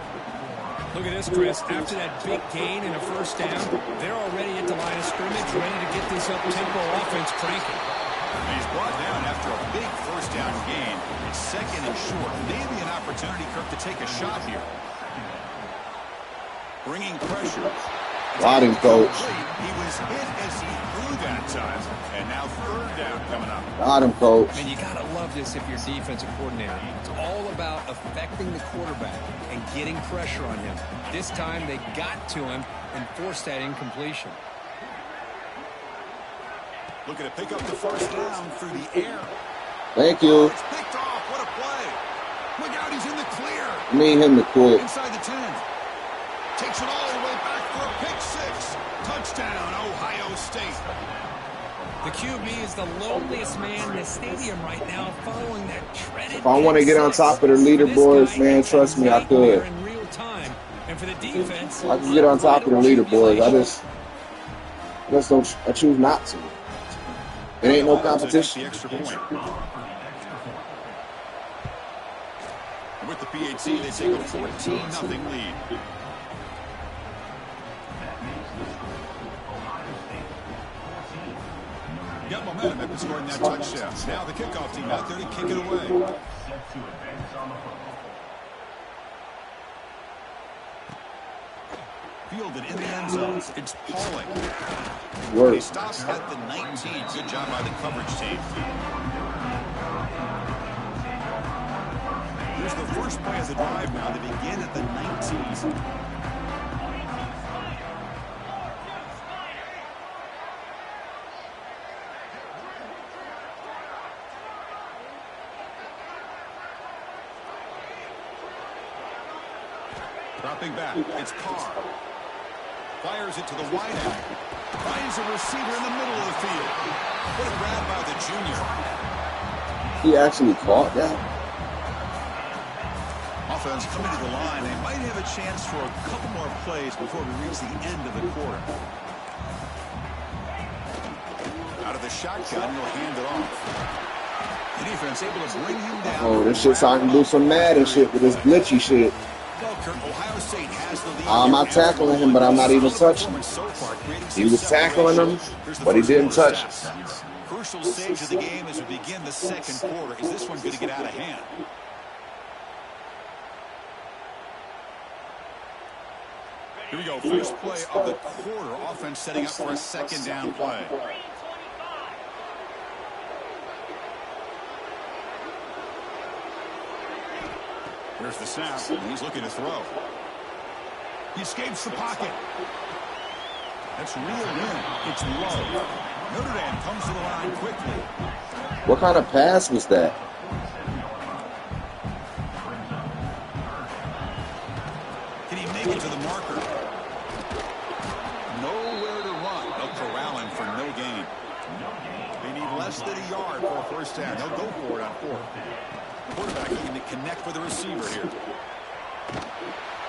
Look at this, Chris. After that big gain and a first down, they're already at the line of scrimmage, ready to get this up-tempo offense cranking. And he's brought down after a big first down gain. It's second and short. Maybe an opportunity, Kirk, to take a shot here. Bringing pressure. Got him, coach. He was hit as he threw that time. And now third down coming up. Got him, coach. And you got to love this if you're defensive coordinator. It's all about affecting the quarterback and getting pressure on him. This time they got to him and forced that incompletion. Looking to pick up the first down through the air. Thank you. It's picked off. What a play. Look out, he's in the clear. I need him to quit. Inside the 10. Takes it all the way back for a pick 6. Touchdown, Ohio State. The QB is the loneliest man in the stadium right now following that treaded. If I want to get on top of the leaderboards, man, trust me, I could. In real time. And for the defense, I can get on top of the leaderboards. I just don't. I choose not to. It ain't no competition. The extra point. And with the PAT, they take a 14-0 lead. Got momentum after scoring that touchdown. Now the kickoff team out there to kick it away. Fielded in the end zone. It's Pauling. Work. He stops at the 19. Good job by the coverage team. Here's the first play of the drive now. They begin at the 19. Dropping back, it's Carr. Fires it to the wide out. Finds a receiver in the middle of the field. What a grab by the junior. He actually caught that. Offense coming to the line. They might have a chance for a couple more plays before we reach the end of the quarter. Out of the shotgun, he'll hand it off. The defense able to bring him down. Oh, this shit's how I can do some Madden shit with this glitchy shit. Ohio State has the lead. I'm not tackling him, but I'm not even touching him. He was tackling him, but he didn't touch him. crucial stage of the game as we begin the second quarter. Is this one going to get out of hand? Here we go. First play of the quarter. Offense setting up for a second down play. Here's the snap, and he's looking to throw. He escapes the pocket. That's real in. It's low. Notre Dame comes to the line quickly. What kind of pass was that? Can he make it to the marker? Nowhere to run. They'll corral him for no gain. They need less than a yard for a first down. They'll go for it on fourth. Quarterback looking to connect with the receiver here.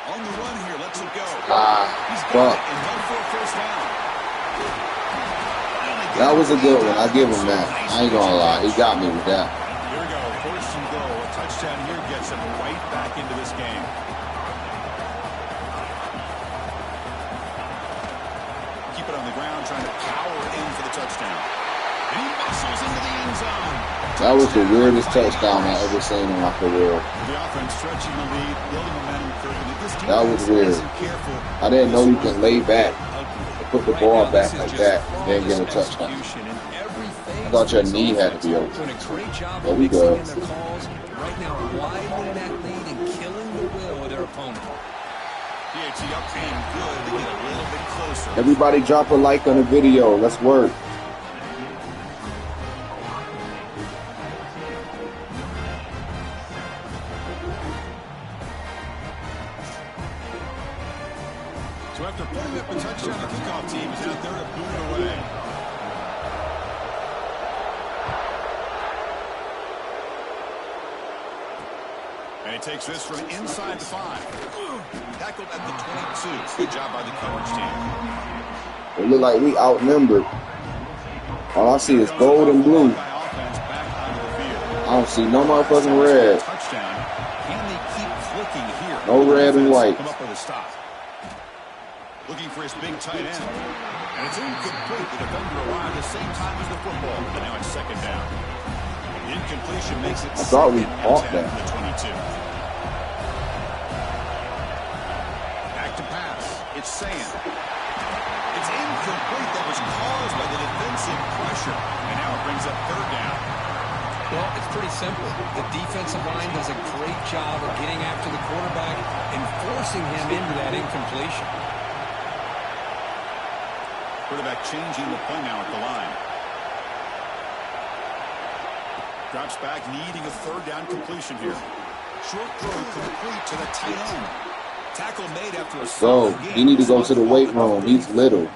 On the run here, lets it go. He's got it and held for a first down. That was a good one. I give him that. I ain't gonna lie. He got me with that. Here we go. First and goal. A touchdown here gets him right back into this game. Keep it on the ground, trying to power it in for the touchdown. And he muscles into the end zone. That was the weirdest touchdown I ever seen in my career. The offense stretching the lead, building momentum curve. That was weird. I didn't know you can lay back and put the ball back like that and then get a touchdown. I thought your knee had to be open. But we good. Right now, widening that lead and killing the will of their opponent. PAT up and good to get a little bit closer. Everybody drop a like on the video. Let's work. So after putting up a touchdown, the kickoff team is out there to boot it away. And he takes this from inside the 5. Tackled at the 22. Good job by the coverage team. It look like we outnumbered. All I see is gold and blue. I don't see no motherfucking red. Can they keep clicking here? No red and white. Come up with a stop. Looking for his big tight end. And it's incomplete. The defender arrived at the same time as the football. And now it's second down. The incompletion makes it I thought we fought that. The 22. Back to pass. It's Sand. It's incomplete. That was caused by the defensive pressure. And now it brings up third down. Well, it's pretty simple. The defensive line does a great job of getting after the quarterback and forcing him into that incompletion. Quarterback changing the play now at the line. Drops back, needing a third down completion here. Short throw complete to the tight end. Tackle made after a So, he need to go to the weight room. He's little.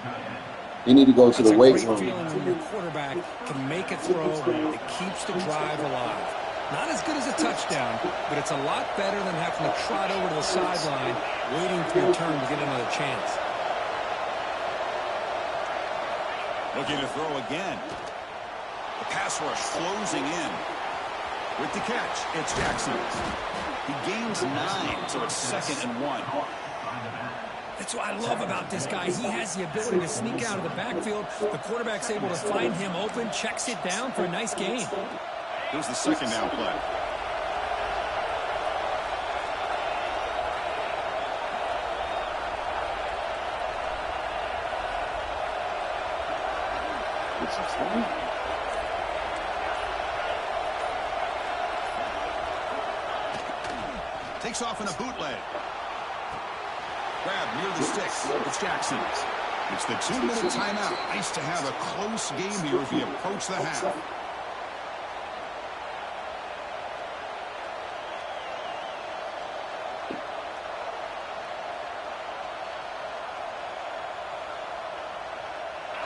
He need to go to the weight room. Feeling when your quarterback can make a throw that keeps the drive alive. Not as good as a touchdown, but it's a lot better than having to trot over to the sideline, waiting for your turn to get another chance. Looking to throw again. The pass rush closing in. With the catch, it's Jackson. He gains 9, so it's 2nd and 1. That's what I love about this guy. He has the ability to sneak out of the backfield. The quarterback's able to find him open, checks it down for a nice gain. Here's the second down play. Takes off in a bootleg. Grab near the sticks. It's Jackson. It's the 2-minute timeout. Nice to have a close game here as we approach the half.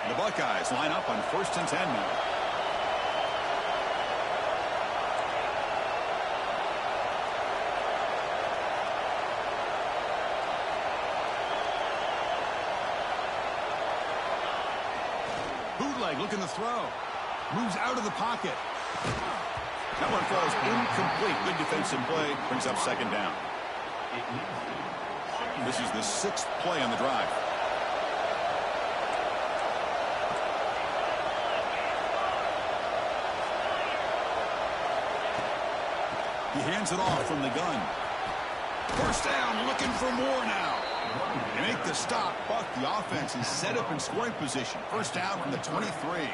The Buckeyes line up on 1st and 10 now. Bootleg looking to throw. Moves out of the pocket. That one falls incomplete. Good defensive play. Brings up second down. This is the 6th play on the drive. He hands it off from the gun. First down, looking for more now. They make the stop, but the offense is set up in scoring position. First down from the 23.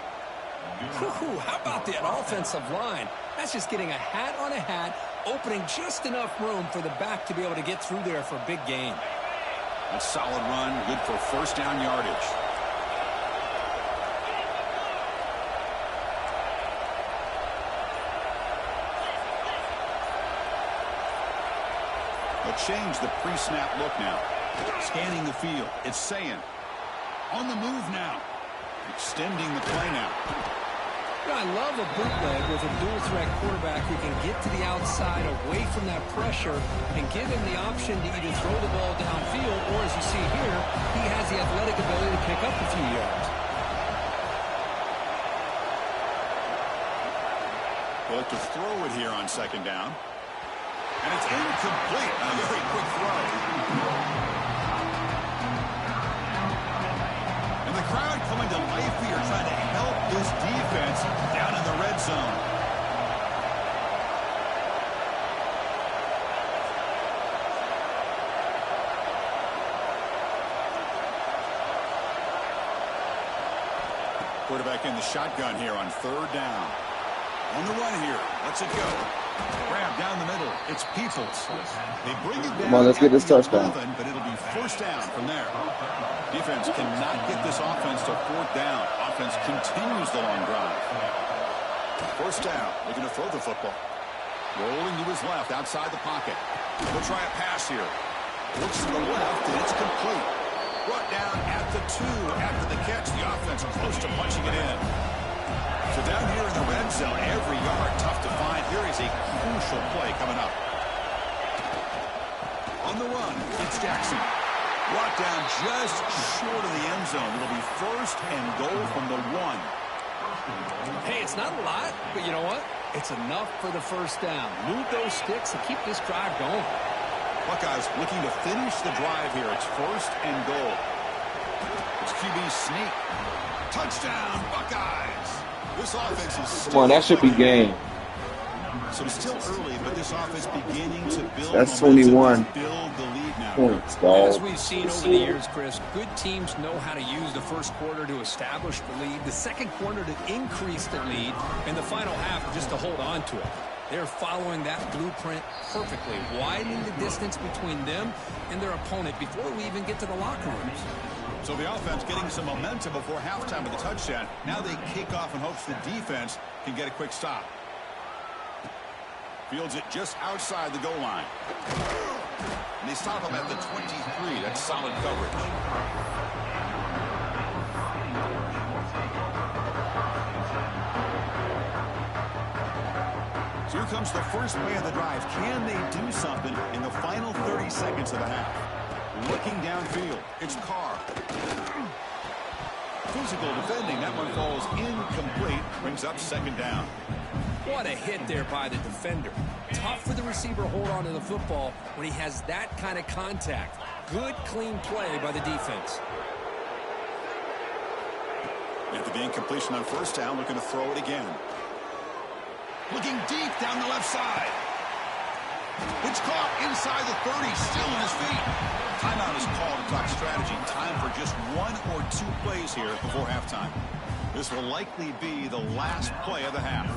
Whew, how about that offensive line? That's just getting a hat on a hat, opening just enough room for the back to be able to get through there for a big gain. A solid run, good for first down yardage. They'll change the pre-snap look now. Scanning the field. It's saying on the move now. Extending the play now. I love a bootleg with a dual-threat quarterback who can get to the outside away from that pressure and give him the option to either throw the ball downfield or, as you see here, he has the athletic ability to pick up a few yards. They'll look to throw it here on second down. And it's incomplete. A very quick throw. And the crowd coming to life here, trying to help this defense down in the red zone. Quarterback in the shotgun here on third down. On the run here. Let's it go. Grab down the middle. It's Peoples. They bring it down. Come on, let's get this touchdown. 11, but it'll be first down from there. Defense cannot get this offense to fourth down. Offense continues the long drive. First down. Looking to throw the football. Rolling to his left outside the pocket. He'll try a pass here. Looks to the left, and it's complete. Brought down at the 2 after the catch. The offense close to punching it in. So down here in the red zone, every yard tough to find. Here is a crucial play coming up. On the run, it's Jackson. Brought down just short of the end zone. It'll be first and goal from the 1. Hey, it's not a lot, but you know what? It's enough for the first down. Move those sticks and keep this drive going. Buckeyes looking to finish the drive here. It's first and goal. It's QB sneak. Touchdown, Buckeyes. This offense is Come on, that should be game. So it's still early, but this offense beginning to build. That's 21 build the lead now. points, As dog. we've seen over the years, Chris, good teams know how to use the first quarter to establish the lead, the second quarter to increase the lead, and the final half just to hold on to it. They're following that blueprint perfectly, widening the distance between them and their opponent before we even get to the locker rooms. So the offense getting some momentum before halftime with a touchdown. Now they kick off in hopes the defense can get a quick stop. Fields it just outside the goal line. And they stop him at the 23. That's solid coverage. So here comes the first play of the drive. Can they do something in the final 30 seconds of the half? Looking downfield, it's Carr. Physical defending, that one falls incomplete, brings up second down. What a hit there by the defender. Tough for the receiver to hold on to the football when he has that kind of contact. Good, clean play by the defense. After the incompletion on first down, looking to throw it again. Looking deep down the left side. It's caught inside the 30, still on his feet. Timeout is called to talk strategy. Time for just 1 or 2 plays here before halftime. This will likely be the last play of the half.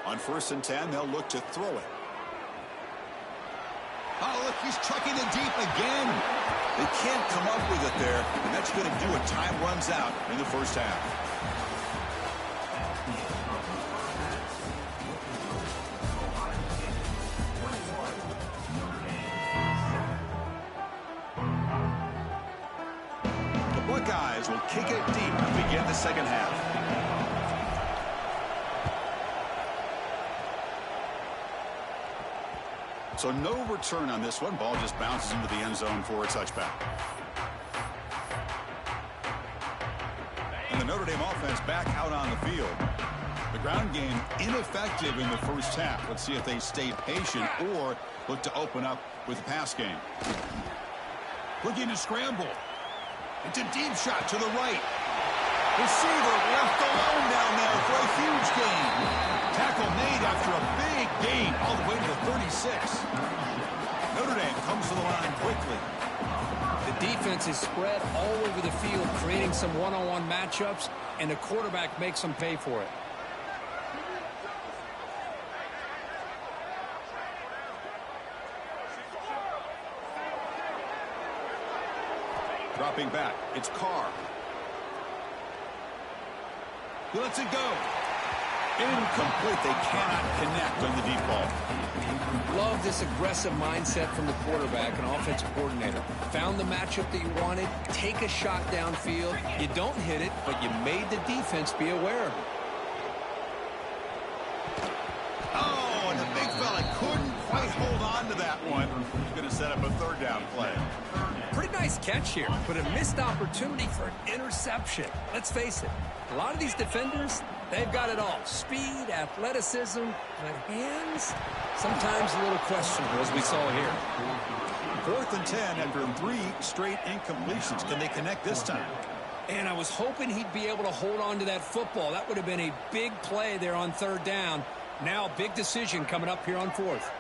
On 1st and 10, they'll look to throw it. Oh, look, he's chucking it deep again. They can't come up with it there, and that's going to do it. Time runs out in the first half. The Buckeyes will kick it deep to begin the second half. So no return on this one. Ball just bounces into the end zone for a touchback. offense back out on the field. The ground game ineffective in the first half. Let's see if they stay patient or look to open up with the pass game. Looking to scramble. It's a deep shot to the right. Receiver left alone down there for a huge gain. Tackle made after a big gain all the way to the 36. Notre Dame comes to the line quickly. The defense is spread all over the field, creating some one-on-one matchups, and the quarterback makes them pay for it. Dropping back, it's Carr. He lets it go. Incomplete. They cannot connect on the deep ball. Love this aggressive mindset from the quarterback and offensive coordinator. Found the matchup that you wanted. Take a shot downfield. You don't hit it, but you made the defense be aware of it. Oh, and the big fella couldn't quite hold on to that one. He's going to set up a third down play. Pretty nice catch here, but a missed opportunity for an interception. Let's face it, a lot of these defenders, they've got it all. Speed, athleticism, but hands, sometimes a little questionable, as we saw here. 4th and 10 after 3 straight incompletions. Can they connect this time? And I was hoping he'd be able to hold on to that football. That would have been a big play there on 3rd down. Now, big decision coming up here on 4th.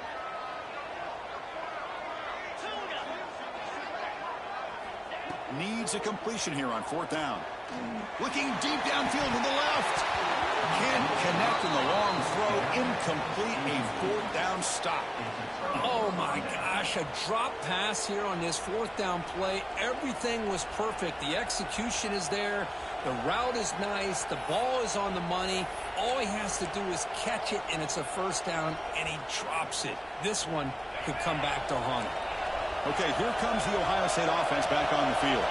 Needs a completion here on 4th down. Looking deep downfield to the left. Can't connect in the long throw. Incomplete. A 4th down stop. Oh, my gosh. A drop pass here on this 4th down play. Everything was perfect. The execution is there. The route is nice. The ball is on the money. All he has to do is catch it, and it's a 1st down, and he drops it. This one could come back to haunt him. Okay, here comes the Ohio State offense back on the field.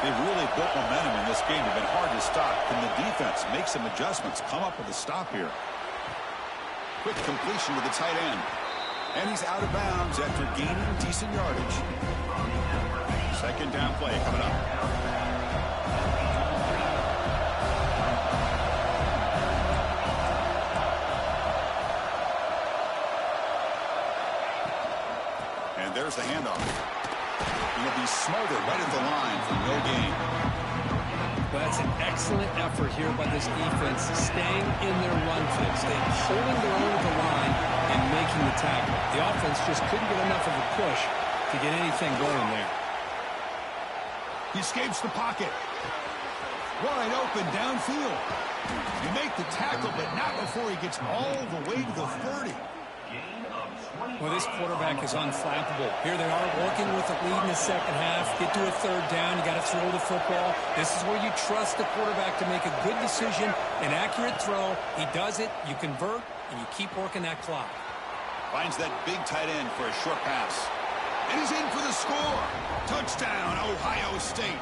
They've really built momentum in this game. It's been hard to stop. Can the defense make some adjustments, come up with a stop here? Quick completion to the tight end. And he's out of bounds after gaining decent yardage. 2nd down play coming up. And there's the handoff. He'll be smothered right at the line for no gain. Well, that's an excellent effort here by this defense, staying in their run fix, holding their own at the line and making the tackle. The offense just couldn't get enough of a push to get anything going there. He escapes the pocket. Wide open downfield. You make the tackle, but not before he gets all the way to the 30. Well, this quarterback is unflappable. Here they are working with the lead in the 2nd half. Get to a 3rd down. You got to throw the football. This is where you trust the quarterback to make a good decision, an accurate throw. He does it, you convert, and you keep working that clock. Finds that big tight end for a short pass. And he's in for the score. Touchdown, Ohio State.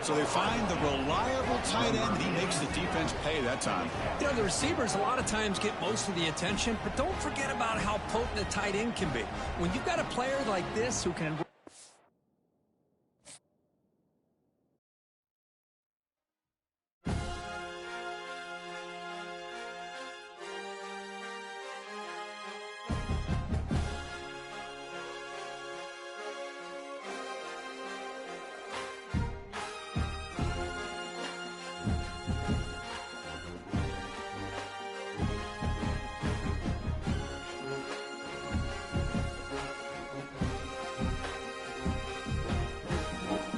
So they find the reliable tight end. He makes the defense pay that time. You know, the receivers a lot of times get most of the attention, but don't forget about how potent a tight end can be. When you've got a player like this who can...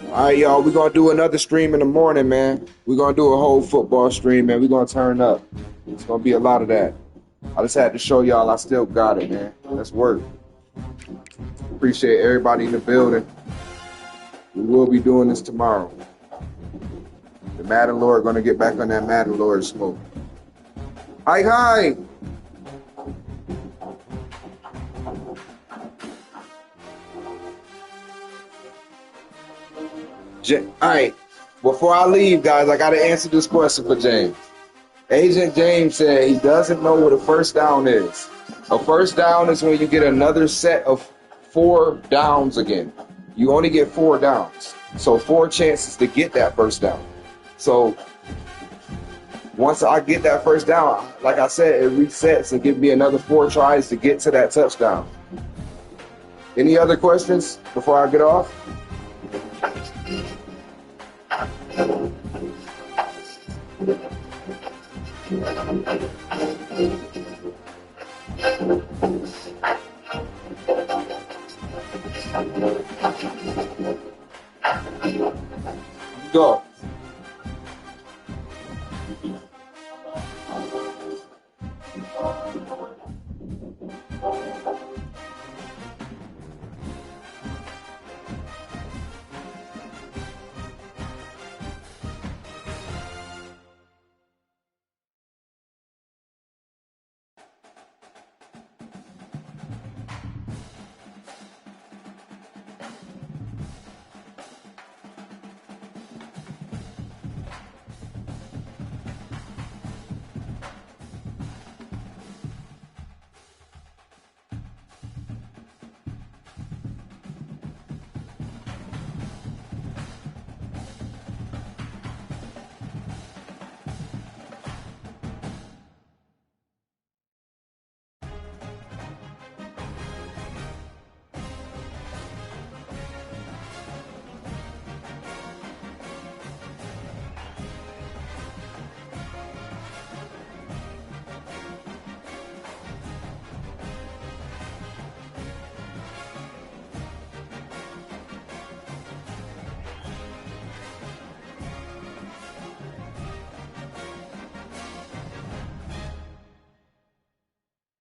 All right, y'all, we're going to do another stream in the morning, man. We're going to do a whole football stream, man. We're going to turn up. It's going to be a lot of that. I just had to show y'all I still got it, man. Let's work. Appreciate everybody in the building. We will be doing this tomorrow. The Madden Lord going to get back on that Madden Lord smoke. Hi. All right, before I leave, guys, I got to answer this question for James. Agent James said he doesn't know what a 1st down is. A 1st down is when you get another set of 4 downs again. You only get 4 downs. So 4 chances to get that 1st down. So once I get that first down, like I said, it resets and give me another 4 tries to get to that touchdown. Any other questions before I get off? Go.